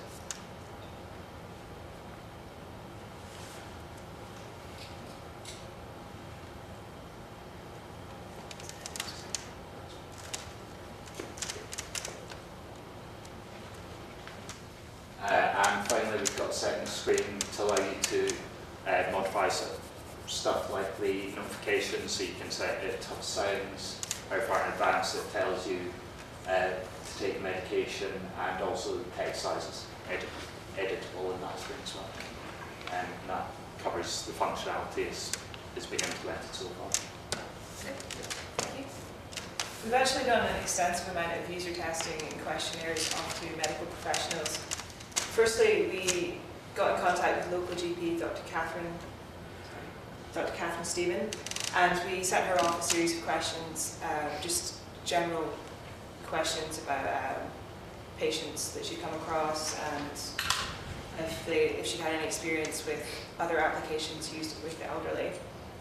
And finally, we've got a second screen to allow you to modify stuff like the notifications, so you can set it to sounds, how far in advance it tells you to take medication, and also the text sizes editable in that screen as well. And that covers the functionality that's been implemented so far. Thank you. We've actually done an extensive amount of user testing and questionnaires onto medical professionals. Firstly, we got in contact with local GP, Dr. Catherine Stephen, and we sent her off a series of questions, just general questions about patients that she'd come across, and if she had any experience with other applications used with the elderly.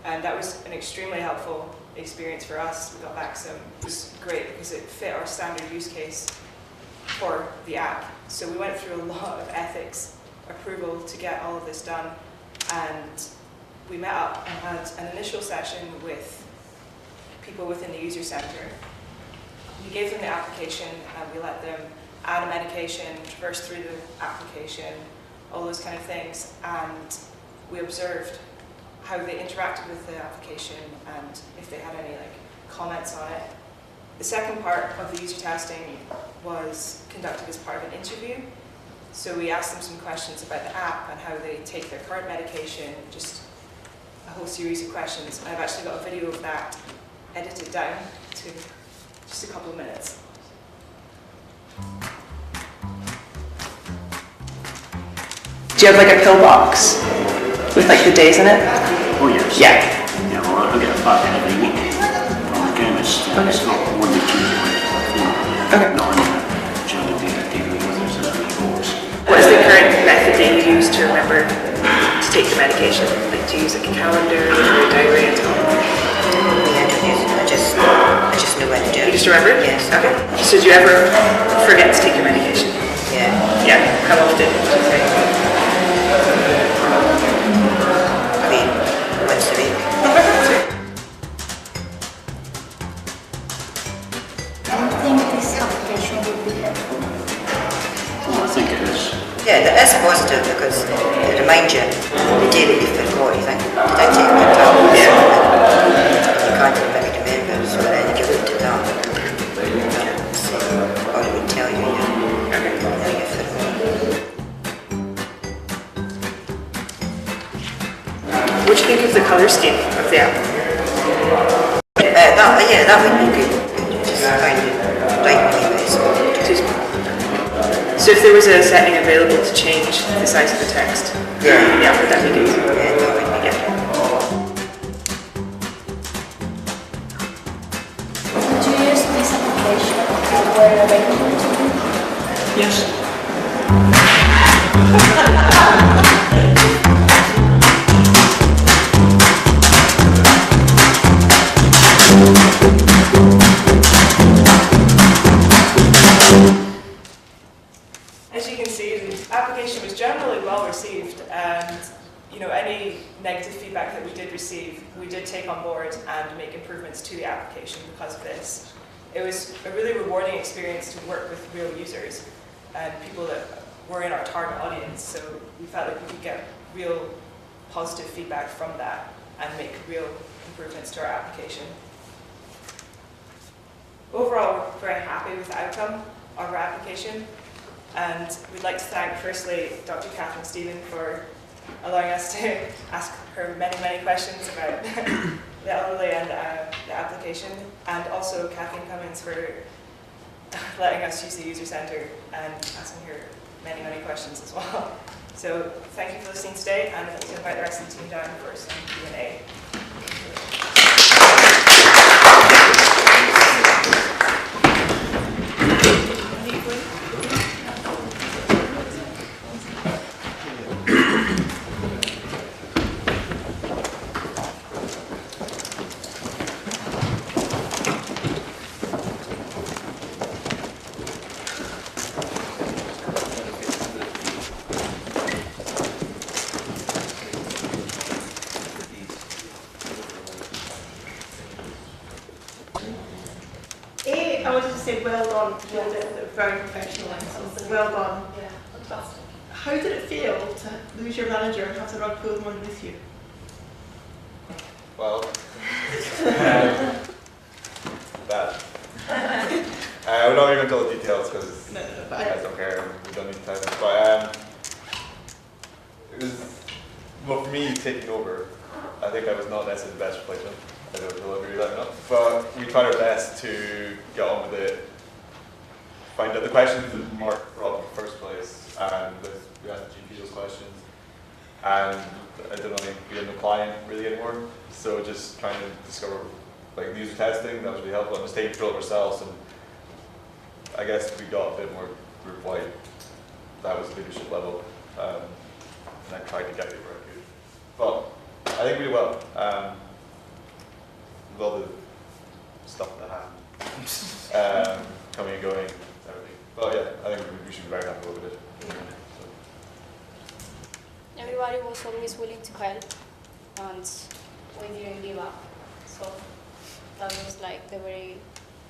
And that was an extremely helpful experience for us. We got back some, it was great because it fit our standard use case for the app. So we went through a lot of ethics approval to get all of this done, and we met up and had an initial session with people within the user center. We gave them the application and we let them add a medication, traverse through the application, all those kind of things, and we observed how they interacted with the application and if they had any comments on it. The second part of the user testing was conducted as part of an interview. So we asked them some questions about the app and how they take their current medication, just a whole series of questions. I've actually got a video of that edited down to just a couple of minutes. Do you have a pill box with the days in it? Oh yes. Yeah. Yeah, well I get a packet every week from the chemist. It's not Monday, Tuesday, Wednesday, not on during the daily others and reports. What is the current method that you use to remember to take the medication? Do you use a calendar or a diary at all? Yeah, I don't use it. I just know when to do it. You just remember? Yes. Okay. So do you ever forget to take your medication? Yeah. Yeah. How often would you say? I mean, once a week. Do you think this application will be helpful? Well, I think it is. Yeah, that is positive because it reminds you the day that you forgot, you think, did I take my tablet? Yeah. You can't really remember, so then you looked at that. Or it would tell you, you forgot. What do you think of the colour scheme of the app? That would be good. Just kind of right anyway, So if there was a setting available to change the size of the text, yeah, would that be good? Yeah, that would be good. Did you use this application when you were arranging to do? Yes. As you can see, the application was generally well received, and any negative feedback that we did receive, we did take on board and make improvements to the application because of this. It was a really rewarding experience to work with real users and people that were in our target audience, so we felt like we could get real positive feedback from that. and make real improvements to our application. Overall, we're very happy with the outcome of our application, and we'd like to thank firstly Dr. Catherine Stephen for allowing us to ask her many, many questions about the elderly and the application, and also Kathleen Cummins for letting us use the user centre and asking her many, many questions as well. So thank you for listening today, and I'd like to invite the rest of the team down for some Q&A. I wanted to say well done, you did it very professional and well done. Yeah, fantastic. How did it feel to lose your manager and have to run pull them underneath you? Well, bad. We're not even told the details because you guys don't care and we don't need to tell them. But it was, well, for me taking over, I think I was not necessarily the best replacement. I don't know if I agree with that enough. But we tried our best to get on with it, find out the questions that Mark brought up in the first place, and we asked the GP those questions. And I don't think we had no client really anymore. So just trying to discover like the user testing, that was really helpful, and just taking control of ourselves. And I guess we got a bit more group-wide. That was leadership level. And I tried to get people right good. But I think we did well. With all the stuff that happened, coming and going, everything. But yeah, I think we should be very happy with it. Everybody was always willing to help, and we didn't give up. So that was like the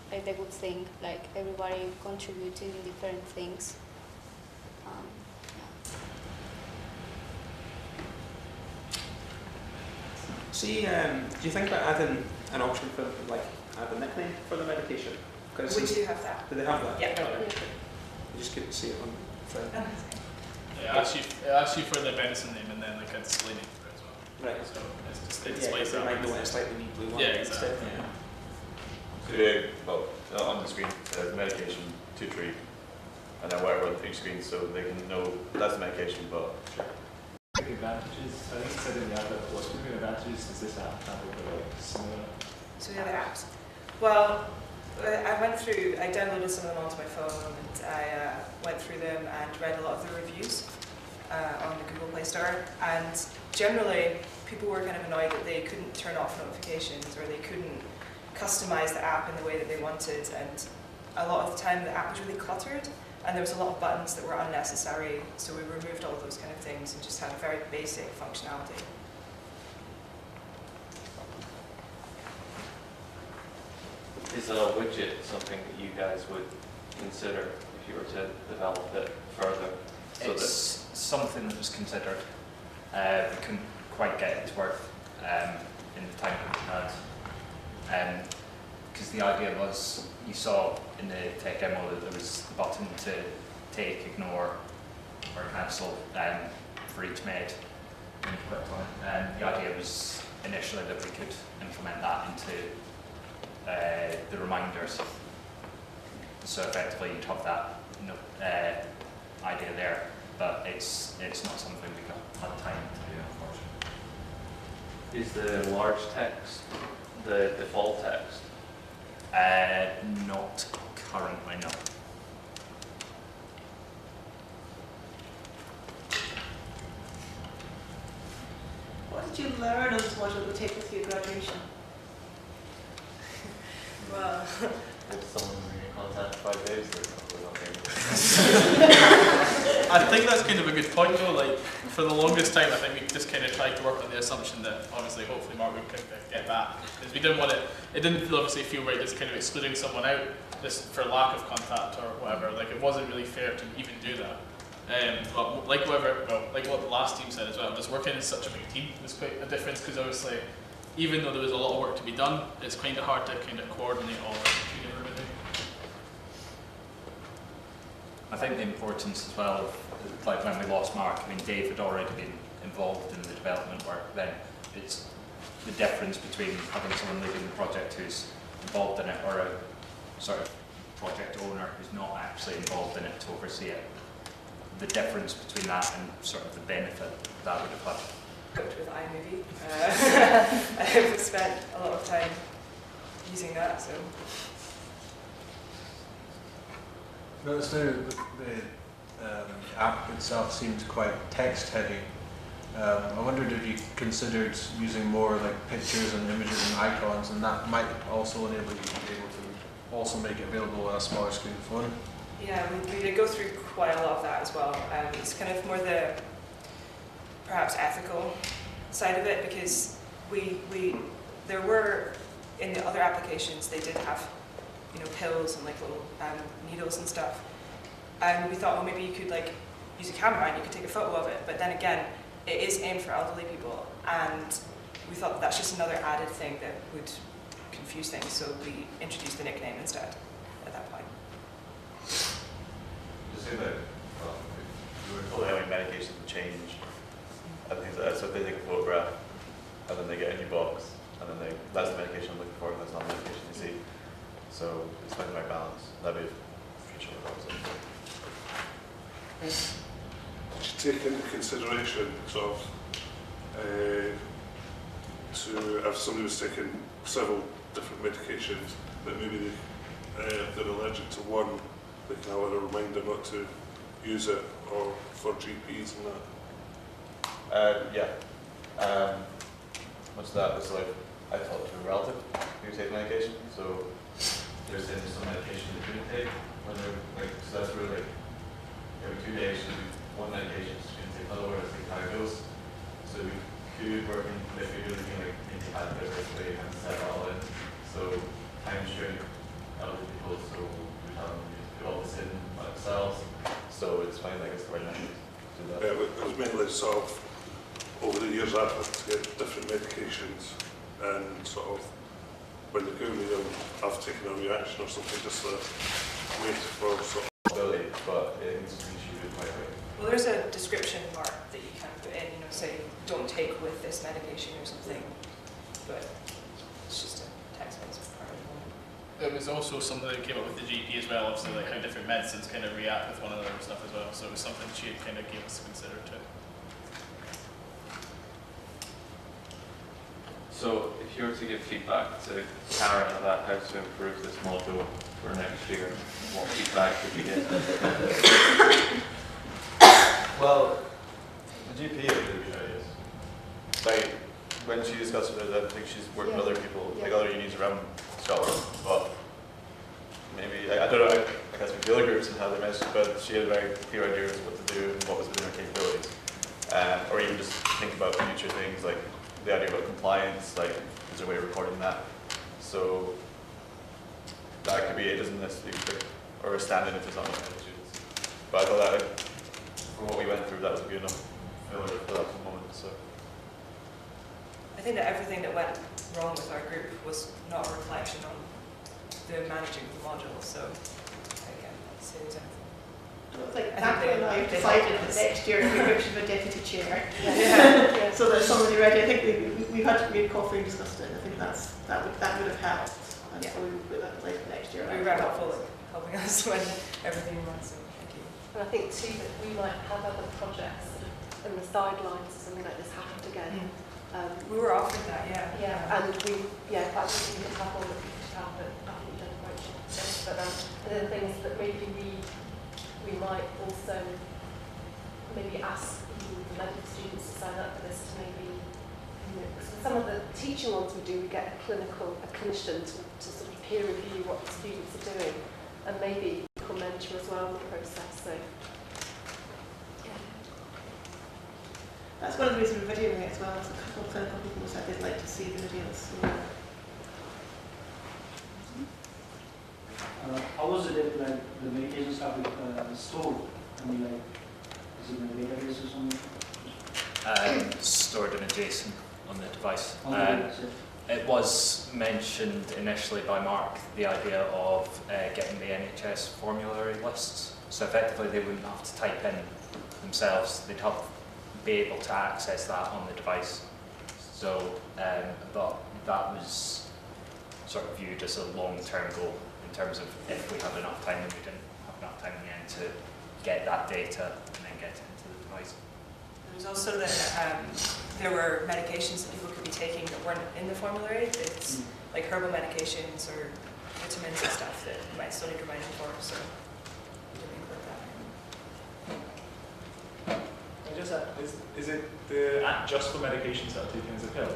good thing. Like everybody contributed in different things. See, do you think about adding an option for, like, add a nickname for the medication? We do have that. Do they have that? Yeah. You just couldn't see it on the Yeah, it asks you for the medicine name and then like a display name for it as well. Right. So it displays that. Might know it's like we need blue one. Yeah, exactly. Yeah. So well, on the screen it says medication to treat, and then whatever on each screen, so they can know that's the medication, but sure. Advantages, I think it said in the advert, what's the advantages does this app have over like similar? So the other apps. Well, I downloaded some of them onto my phone, and I went through them and read a lot of the reviews on the Google Play Store. And generally, people were kind of annoyed that they couldn't turn off notifications or they couldn't customize the app in the way that they wanted. And a lot of the time, the app was really cluttered, and there was a lot of buttons that were unnecessary. So we removed all those kind of things and just had a very basic functionality. Is a widget something that you guys would consider if you were to develop it further? So it's something that was considered. We couldn't quite get it to work in the time that we had. Because the idea was, you saw in the tech demo that there was the button to take, ignore, or cancel for each med when you clicked on it. And the idea was initially that we could implement that into the reminders. So effectively you'd have that idea there, but it's not something we've had time to do, unfortunately. Is the large text the default text? Not currently, no. What did you learn on this module to take with you at graduation? Well, if someone in your contact 5 days, they're probably not I think that's kind of a good point though. Like for the longest time, I think we just kind of tried to work on the assumption that obviously, hopefully, Mark would get that, because we didn't want it. It didn't obviously feel right just kind of excluding someone out just for lack of contact or whatever. Like it wasn't really fair to even do that. But like what the last team said as well, just working in such a big team is quite a difference, because obviously, even though there was a lot of work to be done, it's kind of hard to kind of coordinate all that between everybody. I think the importance as well of, like when we lost Mark, I mean Dave had already been involved in the development work then. It's the difference between having someone leading the project who's involved in it, or a sort of project owner who's not actually involved in it to oversee it. The difference between that and sort of the benefit that would have had. Worked with iMovie. I've spent a lot of time using that, so. Notice now the app itself seems quite text heavy. I wondered if you considered using more like pictures and images and icons, and that might also enable you to be able to also make it available on a smaller screen phone. Yeah, we did go through quite a lot of that as well. It's kind of more the perhaps ethical side of it, because there were, in the other applications, they did have, you know, pills and like little needles and stuff. And we thought, well, maybe you could like use a camera and you could take a photo of it. But then again, it is aimed for elderly people, and we thought that's just another added thing that would confuse things. So we introduced the nickname instead at that point. Just say that we were told how many medications would change and things like that. So if they take a photograph and then they get a new box and then that's the medication I'm looking for and that's not the medication you see. So it's finding the right balance. That'd be a future proposal. Take into consideration sort of to if somebody was taking several different medications, that maybe they're allergic to one, they can have a reminder not to use it, or for GPs and that. Yeah. What's that? It's like I talked to a relative who takes medication, so they're saying there's some medication they couldn't take when they're like, so that's where like every 2 days one medication is going to take, otherwise they can't dose. So we could work in, if you're looking like maybe Advert way and set it all in. So time restraint elderly people, so we have them do all this in by themselves. So it's fine, I guess, the right now to do that. Yeah, it was mainly sort of over the years I've had to get different medications, and sort of when they go me, I've taken a reaction or something just to wait for sort of ability, but it needs to be treated right away. Well, there's a description mark that you can put in, you know, say don't take with this medication or something, but it's just a text-based part of it. It was also something that came up with the GP as well, obviously, like how different medicines kind of react with one another and stuff as well. So it was something she had kind of gave us to consider too. So if you were to give feedback to Karen about how to improve this module for next year, what feedback would you get? Well, the GP is really good ideas. Like when she discussed it, I think she's worked with other people, like other unis around Scotland, but maybe, I don't know, I guess with the other groups and how they mentioned, but she had a very clear idea of what to do and what was within her capabilities. Or even just think about future things, like the idea about compliance, like is there a way of recording that? So that could be, it doesn't necessarily be, or a stand-in if there's not enough students. But I thought that, for what we went through, that was a good enough filler for that moment. So I think that everything that went wrong with our group was not a reflection on the managing the module, so again, let's see if there's anything. It's like Natalie and I have decided that next year we should have a deputy chair. Yeah. So that somebody ready. I think we had coffee and discussed it, and I think that would have helped. And so we would put that in place for next year. It would be very helpful in helping us when everything runs, so thank you. And I think too that we might have other projects sort of in the sidelines if something like this happened again. We were offered that, yeah. Yeah, and that was a couple that we could have, but I think we've done a great job. But the other thing is that maybe we might also maybe ask the medical students to sign up for this to maybe, some of the teaching ones we do, we get a clinician to sort of peer review what the students are doing, and maybe a mentor as well in the process. So, that's one of the reasons we're videoing it as well. So a couple of clinical people said they'd like to see the videos. So. How was it if like the medications have been stored? I mean, like Is it in a database or something? Stored in a JSON on the device. On the device, It was mentioned initially by Mark, the idea of getting the NHS formulary lists. So effectively they wouldn't have to type in themselves, they'd be able to access that on the device. So I thought that was sort of viewed as a long-term goal in terms of if we had enough time, and we didn't have enough time in the end to get that data and then get it into the device. There was also that there were medications that people could be taking that weren't in the formulary. It's like herbal medications or vitamins and stuff that you might still need reminding for, so we didn't include that. Is it the app just for medications that are taken as a pill? Or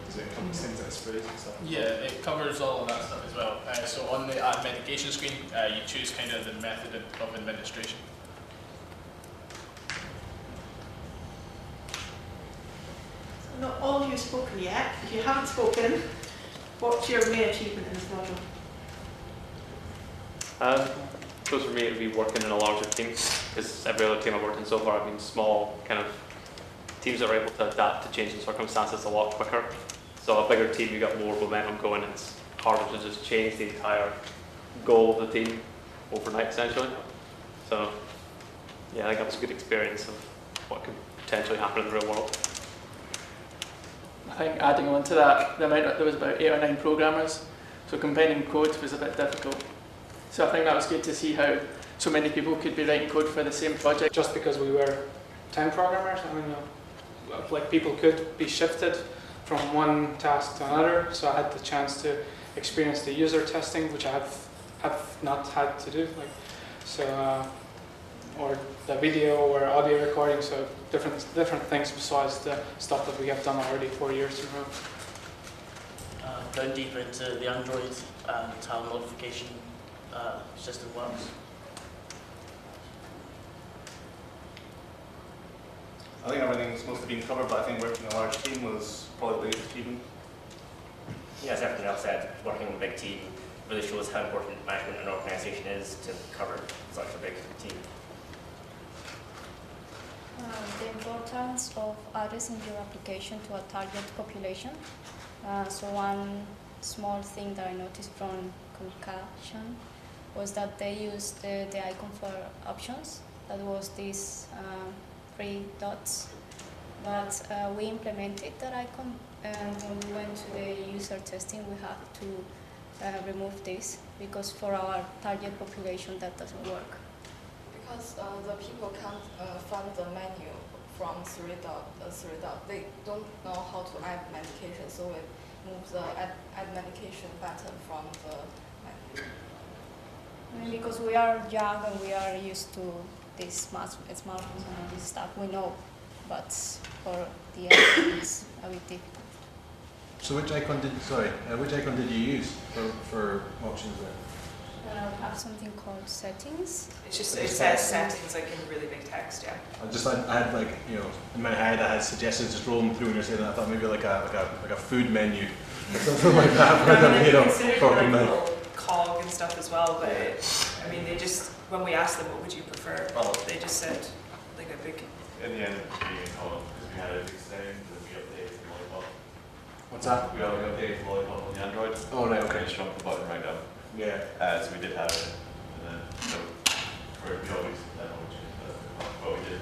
does it encompass things like sprays and stuff? Yeah, it covers all of that stuff as well. So on the medication screen, you choose kind of the method of administration. Not all of you have spoken yet. If you haven't spoken, what's your main achievement in this module? I suppose for me it would be working in a larger team, because every other team I've worked in so far have been small kind of teams that are able to adapt to changing circumstances a lot quicker. So a bigger team, you got more momentum going, and it's harder to just change the entire goal of the team overnight essentially. So yeah, I think that was a good experience of what could potentially happen in the real world. I think adding on to that, there was about 8 or 9 programmers, so combining code was a bit difficult. So I think that was good to see how so many people could be writing code for the same project. Just because we were 10 programmers, I mean, like people could be shifted from one task to another, so I had the chance to experience the user testing, which I have not had to do, or the video or audio recording, so different things besides the stuff that we have done already 4 years in a row. Going deeper into the Android and how the modification system works. I think everything's mostly been covered, but I think working in a large team was probably the biggest achievement. Yeah, as everything else said, working with a big team really shows how important management and organisation is to cover such a big team. The importance of addressing your application to a target population. So one small thing that I noticed from Concasion was that they used the icon for options. That was these 3 dots. But we implemented that icon, and when we went to the user testing, we had to remove this because for our target population that doesn't work. Because the people can't find the menu from 3 dots. They don't know how to add medication, so we move the add medication button from the menu. Because we are young and we are used to this smartphones and this stuff, we know, but for the other it's a bit difficult. So which icon did you use for options there? We have something called settings. It says settings like in really big text, yeah. I had like, you know, in my head I had suggestions just rolling through and you're saying that. I thought maybe like a food menu or something like that for them, you know, talking about. Cog and stuff as well, but I mean, they just, when we asked them what would you prefer, they just said like a big. In the end, being in column, because we had a big sound that we updated the lollipop. What's that? We updated the lollipop on the Android. Oh, right, okay. We just shrunk the button right down. Yeah. So we did have it, and then so we always changed that, but we did.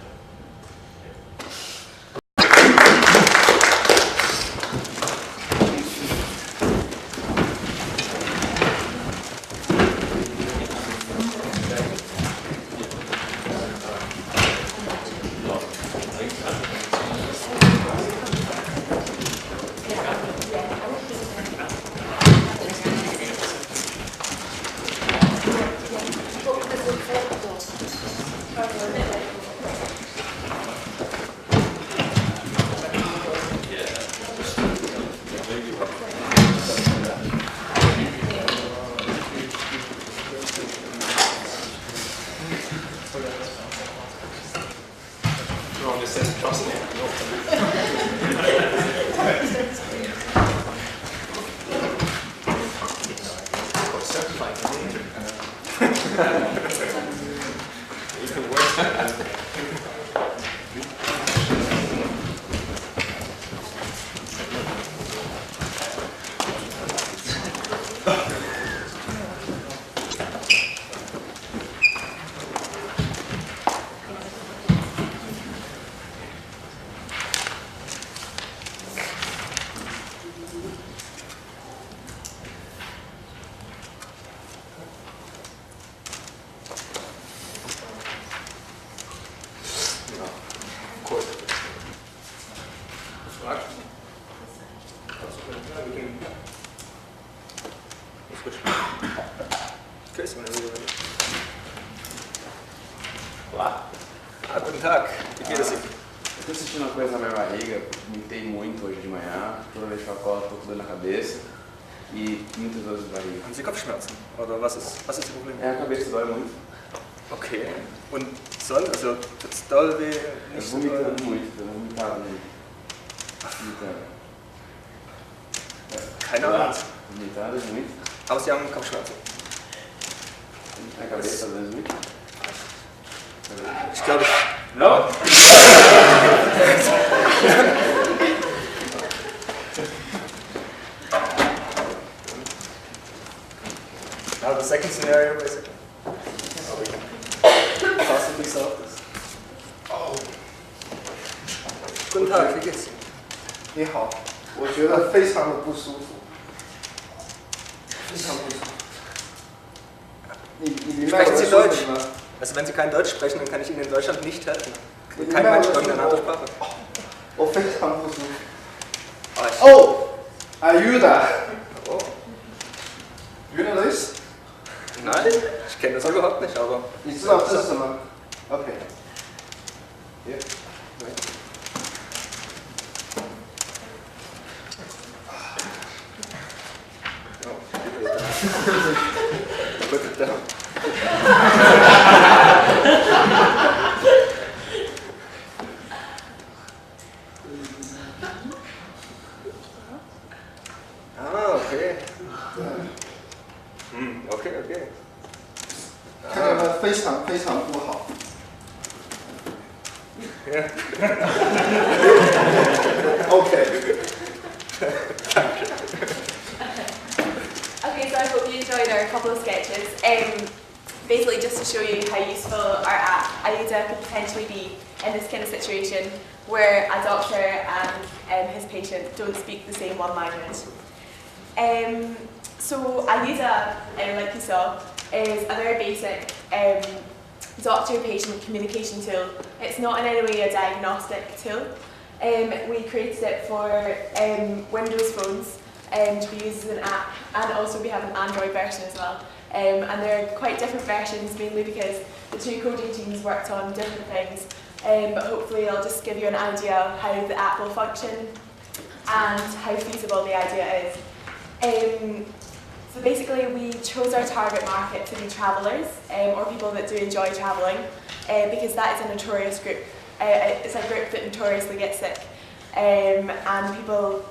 guten Tag. Wie geht es Ihnen? Eu estou sentindo uma coisa na minha barriga, vomitei muito hoje de manhã, toda vez que eu acordo estou com dor na cabeça e muitas dores de barriga. Haben Sie Kopfschmerzen? Oder was ist Ihr Problem? É, a cabeça dói muito. Okay. Und sonst, also tut's doll weh? Eu vomitando muito, eu vomitava muito. Vomitando. Keine Ahnung. Vomitando muito. Aber Sie haben Kopfschmerzen? Na cabeça doendo muito. Ich glaube, Não? Now the second scenario, basically. Possibly solve this. Oh. Guten Tag, wie geht's? 你好，我觉得非常的不舒服，非常不舒服。你明白我 Sprechen 的 Sie 说 Deutsch? 什么吗？ Also wenn Sie kein Deutsch sprechen, dann kann ich Ihnen in Deutschland nicht helfen. 你 Kein 明白我 Mensch 的 spricht 说 eine 什 andere 么？ Sprache. 我非常不舒服。 Oh, Oh, are you that? Oh. You know this? Nein, ich kenne das überhaupt nicht, aber... 你知道这是什么 ？OK. Yeah. Put it down. Ah, okay. Okay, okay. 看起来非常非常不好。 Yeah. Okay. Okay, so I hope you enjoyed our couple of sketches. Basically, just to show you how useful our app, IUDA could potentially be in this kind of situation where a doctor and his patient don't speak the same one language. So IUDA, like you saw, is a very basic doctor-patient communication tool. It's not in any way a diagnostic tool. We created it for Windows phones to be used as an app, and also we have an Android version as well. And they're quite different versions, mainly because the two coding teams worked on different things. But hopefully I'll just give you an idea of how the app will function and how feasible the idea is. So basically we chose our target market to be travellers, or people that do enjoy travelling, because that is a notorious group. It's a group that notoriously gets sick, and people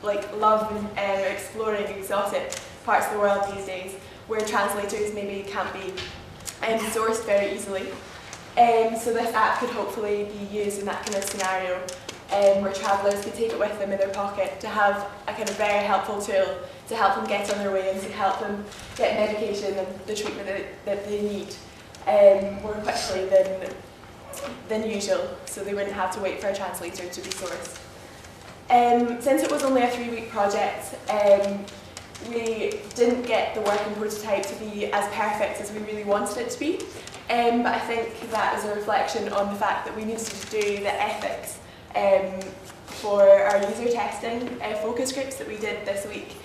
love exploring exotic parts of the world these days, where translators maybe can't be sourced very easily. So this app could hopefully be used in that kind of scenario, where travellers could take it with them in their pocket to have a kind of very helpful tool to help them get on their way and to help them get medication and the treatment that they need more quickly than usual, so they wouldn't have to wait for a translator to be sourced. Since it was only a 3-week project, we didn't get the working prototype to be as perfect as we really wanted it to be, but I think that is a reflection on the fact that we needed to do the ethics for our user testing focus groups that we did this week.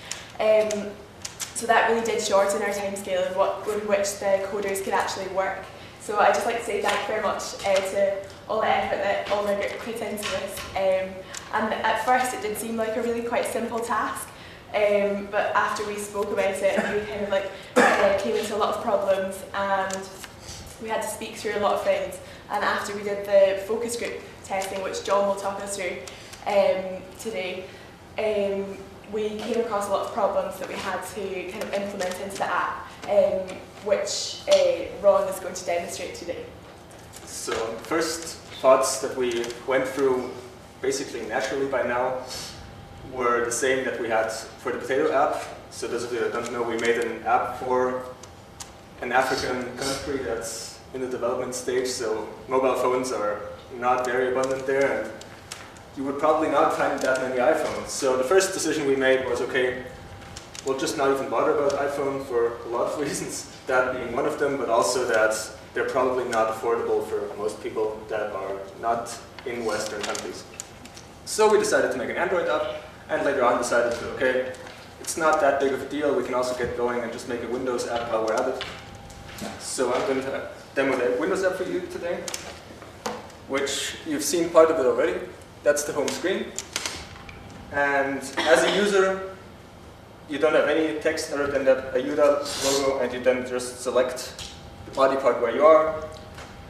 So that really did shorten our timescale in which the coders could actually work. So I'd just like to say thank you very much to all the effort that all my group put into this. And at first it did seem like a really quite simple task, but after we spoke about it, we kind of came into a lot of problems and we had to speak through a lot of things. And after we did the focus group testing, which John will talk us through today, we came across a lot of problems that we had to kind of implement into the app, which Ron is going to demonstrate today. So the first thoughts that we went through basically naturally by now were the same that we had for the potato app. So those of you that don't know, we made an app for an African country that's in the development stage, so mobile phones are not very abundant there, and you would probably not find that many iPhones. So the first decision we made was, okay, we'll just not even bother about iPhone for a lot of reasons, that being one of them, but also that they're probably not affordable for most people that are not in Western countries. So we decided to make an Android app, and later on decided to, okay, it's not that big of a deal, we can also get going and just make a Windows app while we're at it. So I'm going to demo the Windows app for you today. which you've seen part of it already. That's the home screen. And as a user, you don't have any text other than that AYUDA logo, and you then just select the body part where you are.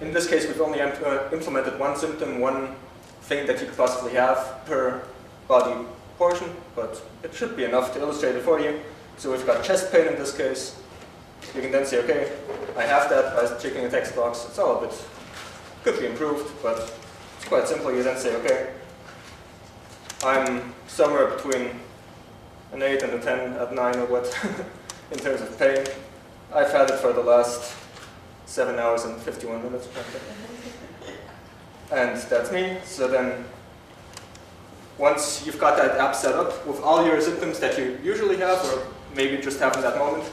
In this case, we've only implemented one symptom, one thing that you could possibly have per body portion, but it should be enough to illustrate it for you. So we've got chest pain in this case. You can then say, okay, I have that by checking a text box. It's all a bit, could be improved, but it's quite simple. You then say, okay, I'm somewhere between an 8 and a 10 at 9 or what, in terms of pain. I've had it for the last 7 hours and 51 minutes. And that's me. So then, once you've got that app set up with all your symptoms that you usually have, or maybe just have in that moment.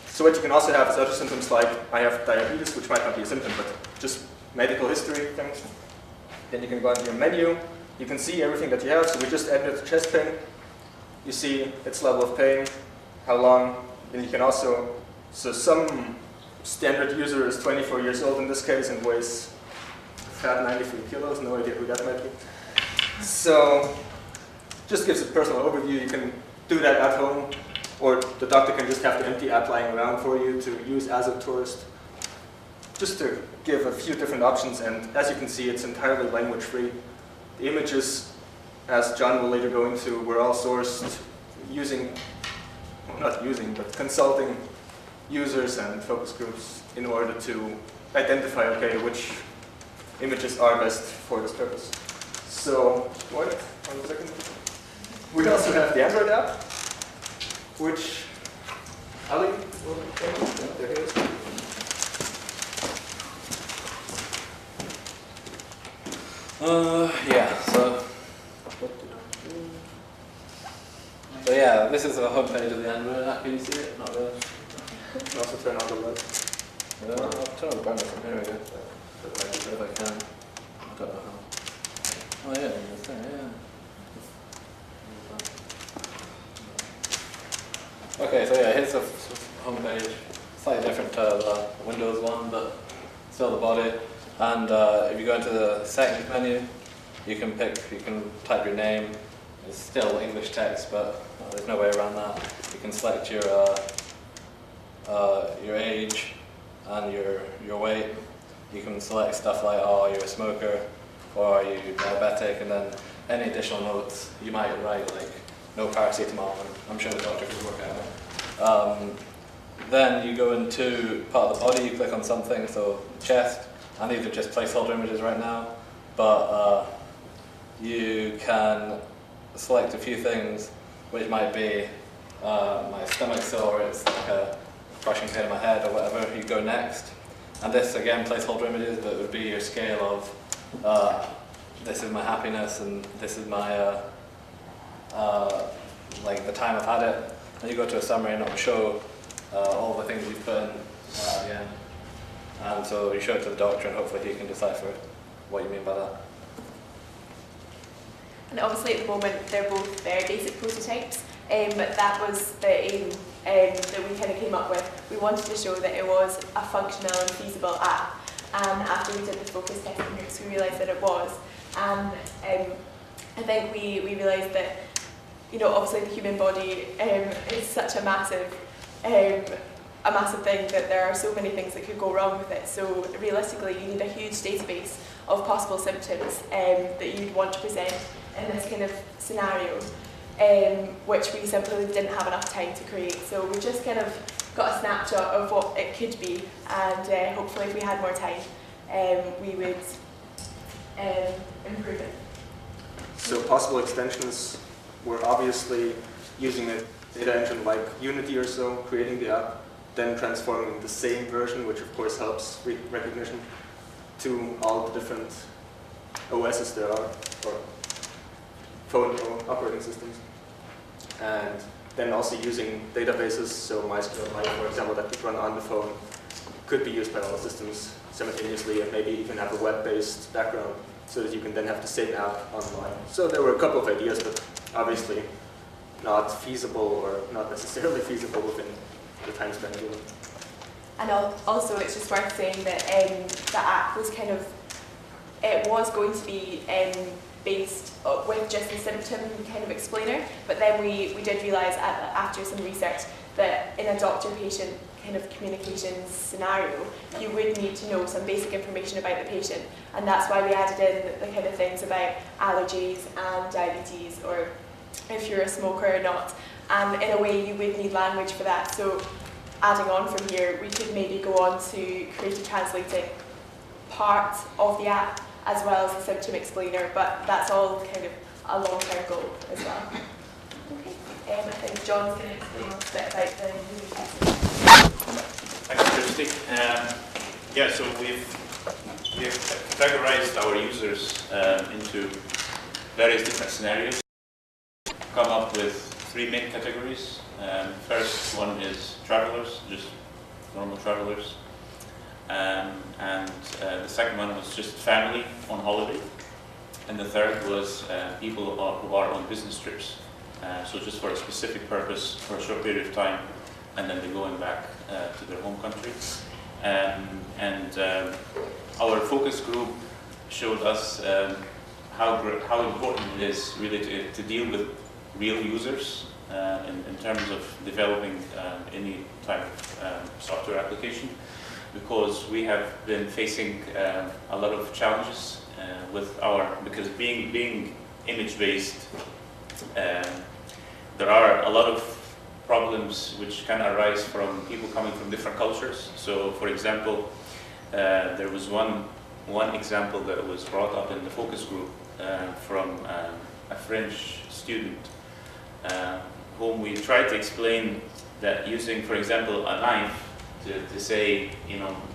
So what you can also have is other symptoms like, I have diabetes, which might not be a symptom, but just medical history things. Then you can go into your menu. You can see everything that you have. So we just added chest pain. You see its level of pain, how long. And you can also, so some standard user is 24 years old in this case and weighs fat 93 kilos, no idea who that might be. So just gives a personal overview. You can do that at home, or the doctor can just have the empty app lying around for you to use as a tourist. Just to give a few different options, and as you can see, it's entirely language free. The images, as John will later go into, were all sourced using, well, not using, but consulting users and focus groups in order to identify, okay, which images are best for this purpose. So, wait, 1 second. We also have the Android app, which Ali will there he is. Yeah, so yeah, this is the homepage of the Android app. Can you see it? Not really. You can also turn on the light. Yeah, I'll turn on the brightness from here again. If I can. I don't know how. Oh yeah, it's there, yeah. Okay, so yeah, here's the homepage. Slightly different to the Windows one, but still the body. And if you go into the settings menu, you can type your name. It's still English text, but there's no way around that. You can select your age and your weight. You can select stuff like, oh, you're a smoker, or are you diabetic, and then any additional notes you might write, like no paracetamol, and I'm sure the doctor could work it out. Then you go into part of the body, you click on something, so chest, and these are just placeholder images right now, but you can select a few things, which might be my stomach's sore, it's like a crushing pain in my head or whatever. You go next, and this again placeholder images, but it would be your scale of this is my happiness and this is my like the time I've had it. And you go to a summary and it will show all the things you've put in at the end. And so you show it to the doctor and hopefully he can decipher what you mean by that. And obviously at the moment they're both very basic prototypes, but that was the aim that we kind of came up with. We wanted to show that it was a functional and feasible app, and after we did the focus testing groups we realised that it was. And I think we realised that, you know, obviously the human body is such a massive thing that there are so many things that could go wrong with it. So realistically you need a huge database of possible symptoms that you'd want to present in this kind of scenario, which we simply didn't have enough time to create. So we just kind of got a snapshot of what it could be, and hopefully if we had more time we would improve it. So possible extensions were obviously using a data engine like Unity or so, creating the app, then transforming the same version, which of course helps recognition, to all the different OSs there are, or phone or operating systems. And then also using databases, so MySQL, for example, that could run on the phone, could be used by all systems simultaneously, and maybe even have a web-based background, so that you can then have the same app online. So there were a couple of ideas, but obviously not feasible, or not necessarily feasible within the time span given. And also it's just worth saying that the app was kind of it was going to be based with just the symptom kind of explainer, but then we did realise after some research that in a doctor-patient kind of communications scenario, you would need to know some basic information about the patient, and that's why we added in the kind of things about allergies and diabetes, or if you're a smoker or not. And in a way, you would need language for that. So adding on from here, we could maybe go on to create a translating part of the app as well as the symptom explainer, but that's all kind of a long-term goal as well. Okay, I think John's going to explain a bit about the movie testing. Thanks, Kirsty. Yeah, so we've categorized our users into various different scenarios. Come up with 3 main categories. First one is travelers, just normal travelers. And the second one was just family on holiday. And the third was people who are on business trips. So just for a specific purpose for a short period of time, and then they're going back to their home country. Our focus group showed us how important it is really to deal with real users in terms of developing any type of software application, because we have been facing a lot of challenges because being image-based, there are a lot of problems which can arise from people coming from different cultures. So, for example, there was one example that was brought up in the focus group from a French student whom we tried to explain that using, for example, a knife to say,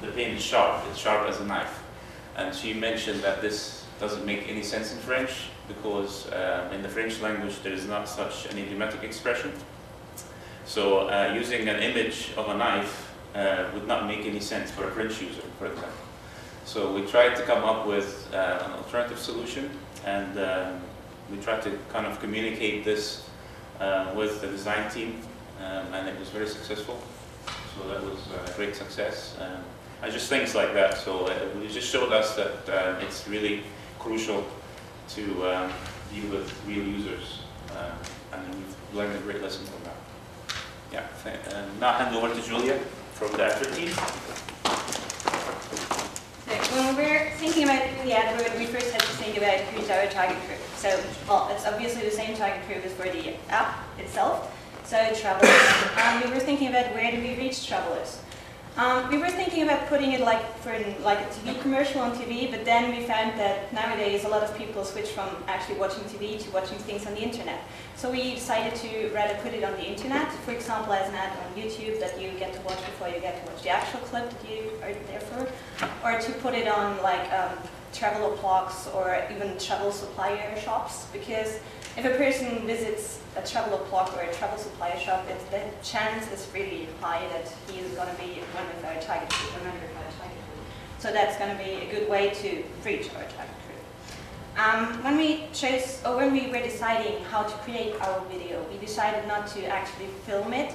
the pain is sharp, it's sharp as a knife. And she mentioned that this doesn't make any sense in French, because in the French language there is not such an idiomatic expression. So using an image of a knife would not make any sense for a French user, for example. So we tried to come up with an alternative solution, and we tried to kind of communicate this with the design team, and it was very successful. So that was a great success. And just things like that. So it just showed us that it's really crucial to deal with real users, and we've learned a great lesson from that. Yeah, now hand over to Julia from the Advert team. So when we were thinking about the Advert, we first had to think about who's our target group. So, well, it's obviously the same target group as for the app itself, so travelers. We were thinking about where do we reach travelers. We were thinking about putting it like a TV commercial on TV, but then we found that nowadays a lot of people switch from actually watching TV to watching things on the internet. So we decided to rather put it on the internet, for example as an ad on YouTube that you get to watch before you get to watch the actual clip that you are there for, or to put it on like travel blogs or even travel supplier shops, because if a person visits a travel blog or a travel supplier shop, the chance is really high that he is going to be one of our target group, a member of our target group. So that's going to be a good way to reach our target group. When we were deciding how to create our video, we decided not to actually film it,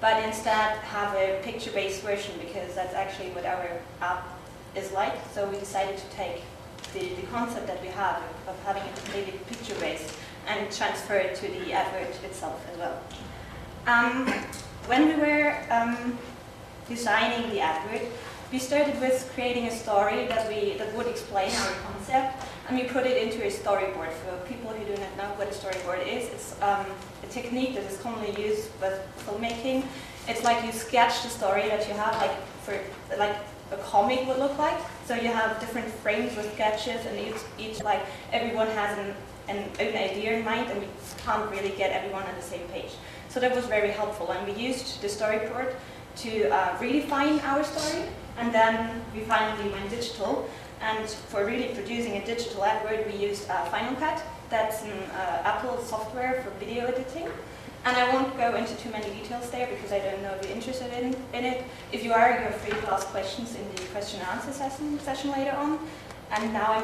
but instead have a picture-based version, because that's actually what our app is like. So we decided to take the concept that we have of having it completely picture-based and transfer it to the Advert itself as well. When we were designing the Advert, we started with creating a story that would explain our concept, and we put it into a storyboard. For people who do not know what a storyboard is, it's a technique that is commonly used with filmmaking. It's like you sketch the story that you have, like a comic would look like. So you have different frames with sketches, and each like everyone has an own idea in mind, and we can't really get everyone on the same page. So that was very helpful, and we used the storyboard to redefine our story, and then we finally went digital. And for really producing a digital Advert, we used Final Cut. That's an Apple software for video editing. And I won't go into too many details there because I don't know if you're interested in it. If you are, you're free to ask questions in the question and answer session later on. And now I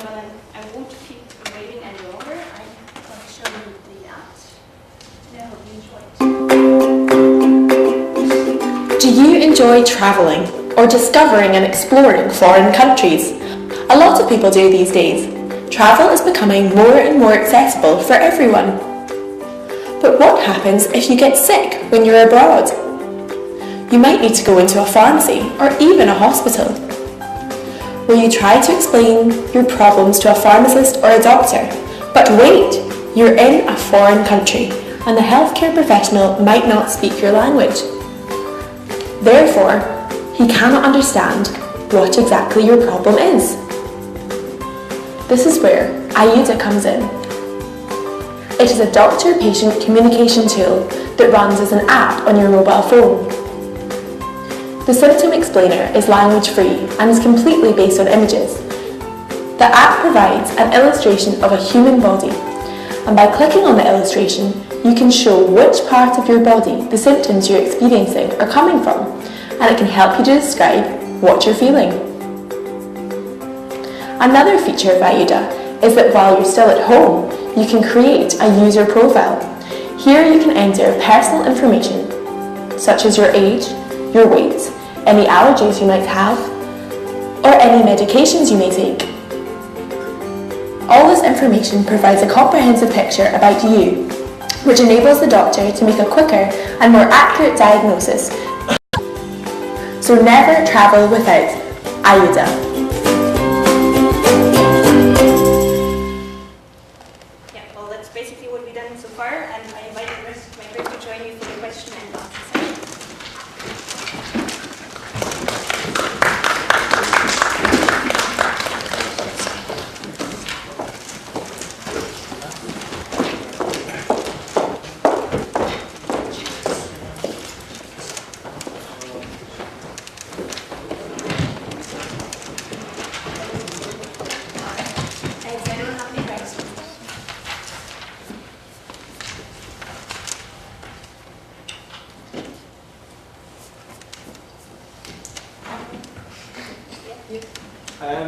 won't keep waiting any longer. I'm going to show you the app. I hope you enjoy it. Do you enjoy traveling or discovering and exploring foreign countries? A lot of people do these days. Travel is becoming more and more accessible for everyone. But what happens if you get sick when you're abroad? You might need to go into a pharmacy or even a hospital. Will you try to explain your problems to a pharmacist or a doctor? But wait, you're in a foreign country and the healthcare professional might not speak your language. Therefore, he cannot understand what exactly your problem is. This is where AIDA comes in. It is a doctor-patient communication tool that runs as an app on your mobile phone. The symptom explainer is language-free and is completely based on images. The app provides an illustration of a human body, and by clicking on the illustration, you can show which part of your body the symptoms you're experiencing are coming from, and it can help you to describe what you're feeling. Another feature of AIDA is that while you're still at home, you can create a user profile. Here you can enter personal information, such as your age, your weight, any allergies you might have, or any medications you may take. All this information provides a comprehensive picture about you, which enables the doctor to make a quicker and more accurate diagnosis. So never travel without AIDA. Yeah, well, that's basically what we've done so far, and I invite the rest of my group to join me for the question and answer session.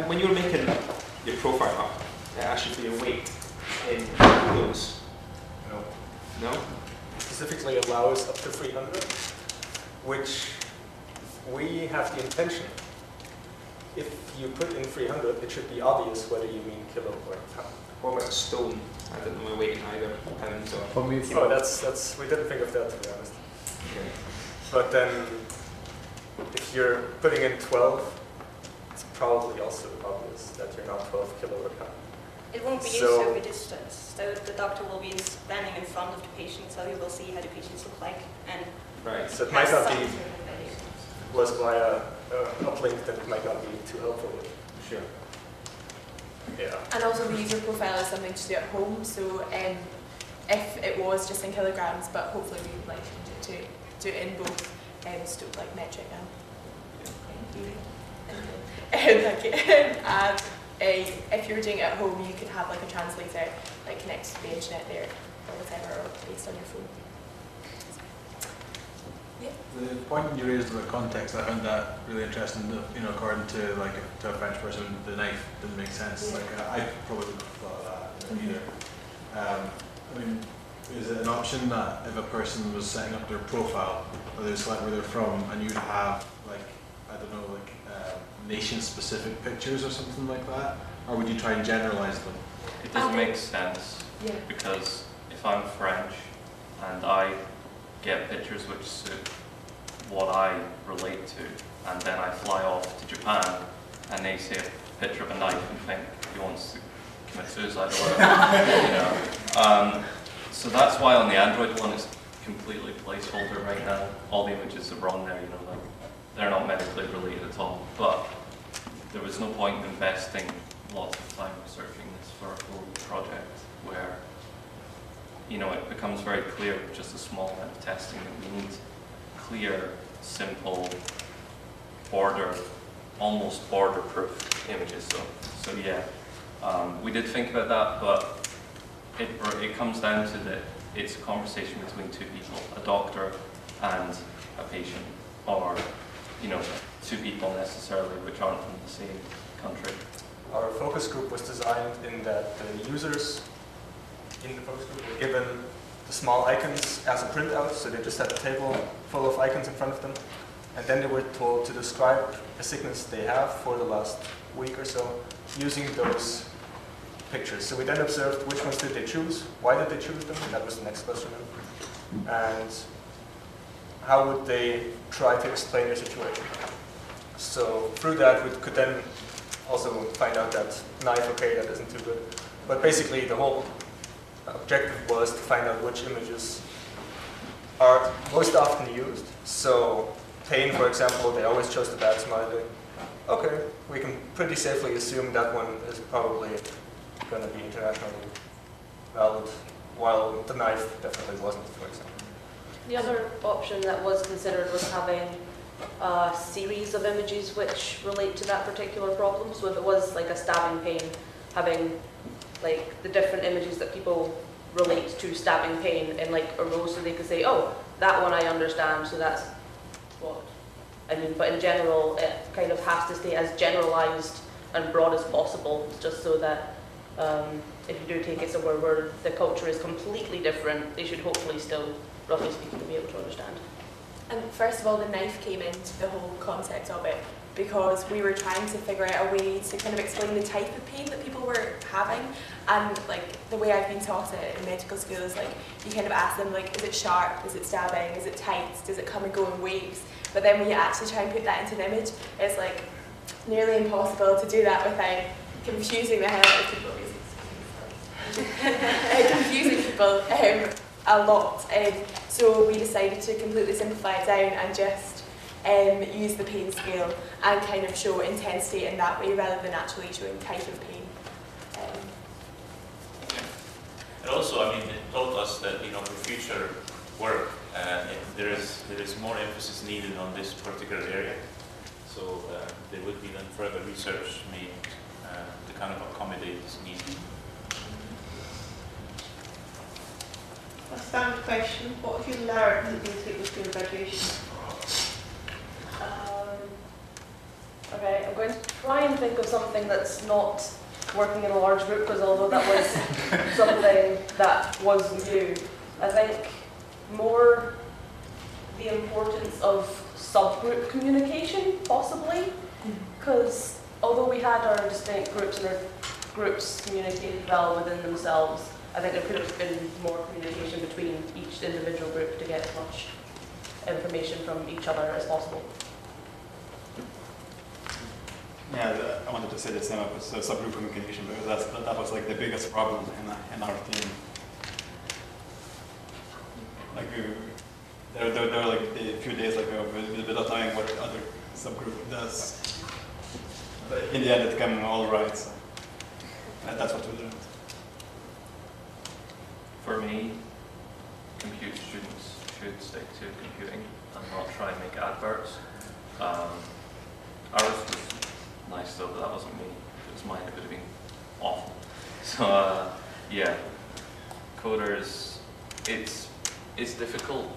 When you're making your profile up, it asks you for your weight in kilos. No? Specifically allows up to 300, which we have the intention. If you put in 300, it should be obvious whether you mean kilo or pound. What about stone? I don't know my weight in either pounds or... Oh, that's we didn't think of that, to be honest. Okay. But then, if you're putting in 12, it's probably also obvious that you're not 12 kilo or pound. It won't be so with distance. So the doctor will be standing in front of the patient, so he will see how the patients look like. And right. So it might not be was via uplink, then it might not be too helpful. Sure. Yeah. And also the user profile is something to do at home, so if it was just in kilograms, but hopefully we would like to do it in both like metric and if you were doing it at home, you could have like a translator like connected to the internet there or whatever, or based on your phone. Yeah. The point you raised about context, I found that really interesting. You know, according to to a French person, the knife didn't make sense. Yeah. Like I probably wouldn't have thought of that either. I mean, is it an option that if a person was setting up their profile, or they select where they're from, and you'd have nation-specific pictures or something like that, or would you try and generalize them? It doesn't make sense, because if I'm French and I get pictures which suit what I relate to, and then I fly off to Japan and they see a picture of a knife and think he wants to commit suicide or whatever, so that's why on the Android one it's completely placeholder right now. All the images that are on there, they're not medically related at all. But there was no point in investing lots of time researching this for a whole project where, it becomes very clear with just a small amount of testing that we need clear, simple, almost border-proof images. So yeah, we did think about that, but it comes down to that it's a conversation between two people, a doctor and a patient, or two people necessarily which aren't from the same country. Our focus group was designed in that the users in the focus group were given the small icons as a printout, so they just had a table full of icons in front of them, and then they were told to describe a sickness they have for the last week or so, using those pictures. So we then observed which ones did they choose, why did they choose them, that was the next question, and how would they try to explain their situation. So through that we could then also find out that knife, okay, that isn't too good. But basically the whole objective was to find out which images are most often used. So pain, for example, they always chose the bad smiley. Okay, we can pretty safely assume that one is probably going to be internationally valid, while the knife definitely wasn't, for example. The other option that was considered was having a series of images which relate to that particular problem. So if it was like a stabbing pain, having like the different images that people relate to stabbing pain in like a row, so they could say, oh, that one I understand, so that's what I mean. But in general, it kind of has to stay as generalized and broad as possible, just so that if you do take it somewhere where the culture is completely different, they should hopefully still, roughly speaking, be able to understand. And first of all, the knife came into the whole concept of it because we were trying to figure out a way to kind of explain the type of pain that people were having. And like the way I've been taught it in medical school is like you kind of ask them like, is it sharp, is it stabbing, is it tight, does it come and go in waves? But then when you actually try and put that into an image, it's like nearly impossible to do that without confusing the hell out of people. Confusing people a lot. So we decided to completely simplify it down and just use the pain scale and kind of show intensity in that way rather than actually showing type of pain. And also, I mean, it taught us that, you know, for future work, there is more emphasis needed on this particular area. So there would be then further research made to kind of accommodate this need. A standard question, what have you learned that you think was your graduation? Okay, I'm going to try and think of something that's not working in a large group, because although that was something that was new, I think more the importance of subgroup communication, possibly, because although we had our distinct groups and our groups communicated well within themselves, I think there could have been more communication between each individual group to get as much information from each other as possible. Yeah, I wanted to say the same about subgroup communication, because that was like the biggest problem in our team. Like there were like a few days like without knowing what the other subgroup does. But in the end, it came all right. So that's what we learned. For me, computer students should stick to computing and not try and make adverts. Ours was nice though, but that wasn't me. If it was mine, it would have been awful. So yeah, coders, it's difficult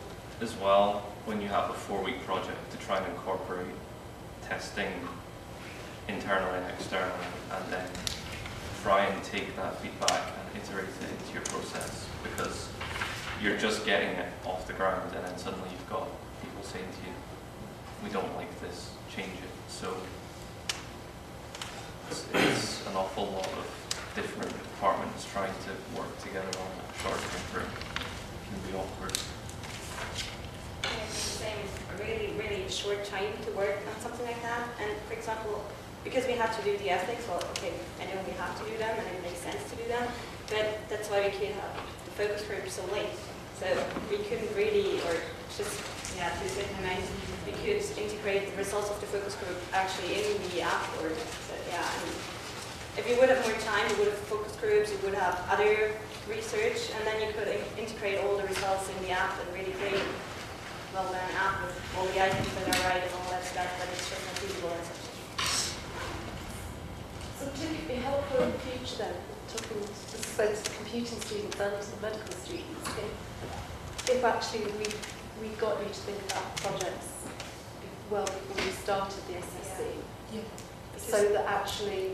as well when you have a 4-week project to try and incorporate testing internally and externally, and then try and take that feedback and iterate it into your process, because you're just getting it off the ground and then suddenly you've got people saying to you, we don't like this, change it. So it's an awful lot of different departments trying to work together on a short time frame. It can be awkward. A really short time to work on something like that. And for example, because we have to do the ethics, well, okay, I know we have to do them and it makes sense to do them, but that's why we could have the focus group so late. So we couldn't really, or just, to a certain amount, we could integrate the results of the focus group actually in the app. Or, so, yeah, and if you would have more time, you would have focus groups, you would have other research, and then you could integrate all the results in the app and really create well-done app with all the items that are right and all that stuff, but it's just not feasible and such. So would it be helpful in the future then, talking both to computing students and to medical students, if actually we got you to think about projects well before we started the SSC, so that actually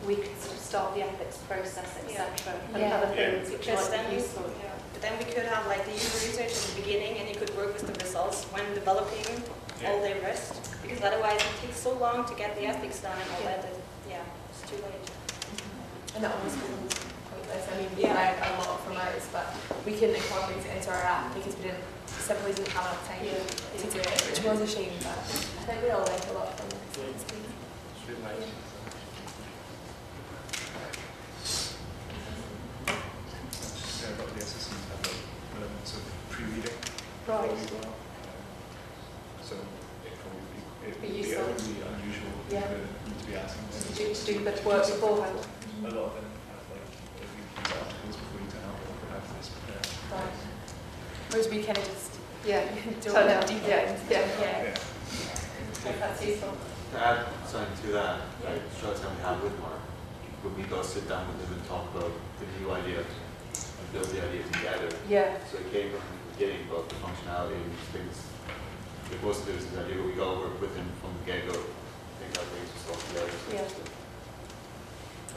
we could sort of start the ethics process, etc., and other things which might be useful. But then we could have like the user research in the beginning, and you could work with the results when developing all the rest, because otherwise it takes so long to get the ethics done and all that. So too late. And that almost becomes pointless. I mean, we learned a lot from ours, but we couldn't incorporate it into our app because we simply didn't have enough time to do it, which was a shame, but I think we all learned a lot from it. About the assistants have elements of pre-reading. Right. So it would Be be useful. utterly unusual to be asking them. To do a bit of work beforehand. A lot of them have like articles before you turn up, or have this prepared. Right. Whereas we kind of just don't turn know. up deep That's useful. To add something to that, like short time we had with Mark, when we go sit down with him and talk about the new idea and build the idea together. Yeah. So it came from the beginning about the functionality and things. It wasn't his idea, but we go over it with him from the get-go. I think that brings us all together.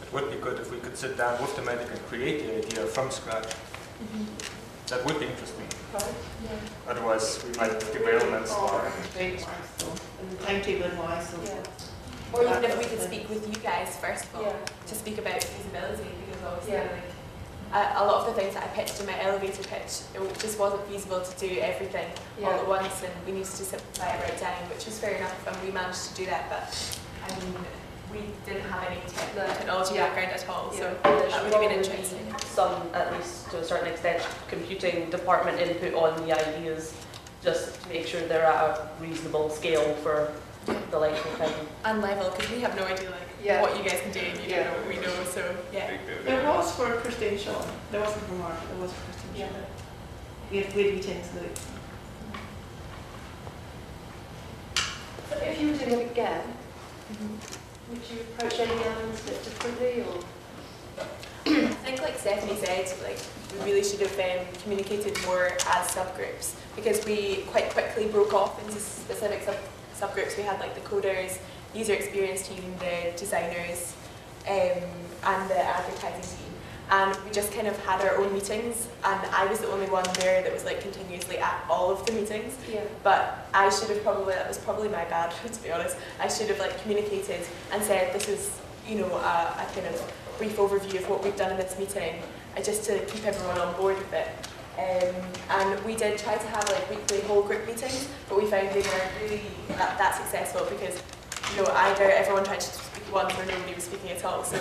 It would be good if we could sit down with the medic and create the idea from scratch. That would be interesting. Otherwise, we might derail elements or... And timetable wise. Or even if we could speak with you guys first of all, to speak about feasibility, because obviously a lot of the things that I pitched in my elevator pitch, it just wasn't feasible to do everything all at once, and we needed to simplify it right down, which was fair enough, and we managed to do that, but I mean, we didn't have any technology background at all, so that would have been interesting. Some, at least to a certain extent, computing department input on the ideas, just to make sure they're at a reasonable scale for the length of time. And level, because we have no idea what you guys can do, and you don't know what we know, so There was for Christine and Sean. There wasn't for Mark, there was for Christine and Sean. We had meetings that. So if you were doing it again, would you approach any elements a bit differently, or? I think, like Stephanie said, like we really should have communicated more as subgroups, because we quite quickly broke off into specific subgroups. We had like the coders, user experience team, the designers, and the advertising team. And we just kind of had our own meetings, and I was the only one there that was like continuously at all of the meetings. But I should have that was probably my bad, to be honest. I should have like communicated and said this is, a kind of brief overview of what we've done in this meeting, just to keep everyone on board with it. And we did try to have like weekly whole group meetings, but we found they weren't really that successful, because either everyone tried to speak once or nobody was speaking at all. So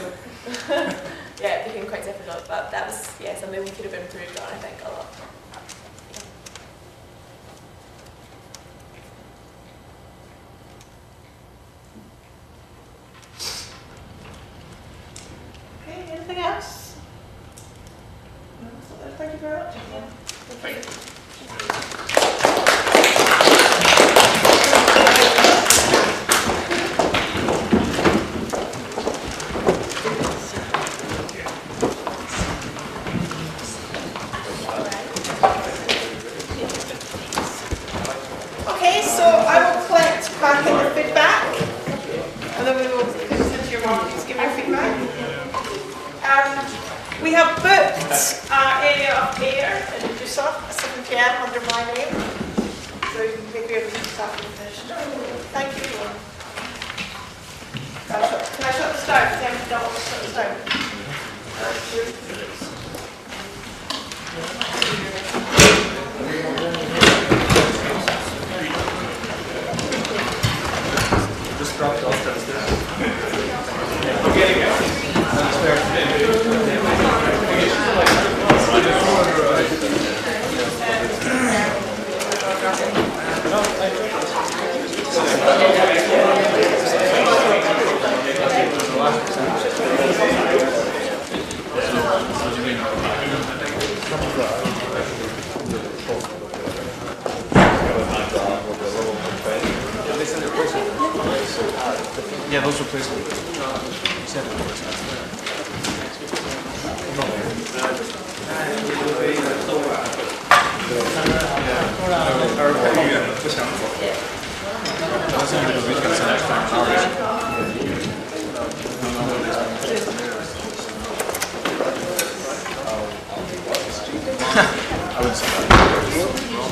it became quite difficult. But that was something we could have improved on, I think, a lot. Okay, anything else? No, thank you very much. Thank you. Okay, so I will collect back in the feedback, and then we will put it into your markings, give your feedback. We have booked area of air in Dussup at 7 p.m. under my name, so you can make your staff information. Thank you. Can I shut this down? Does anyone know what to shut this down? Just drop it off downstairs. I'm getting Yeah, those replacements. You said I would say that.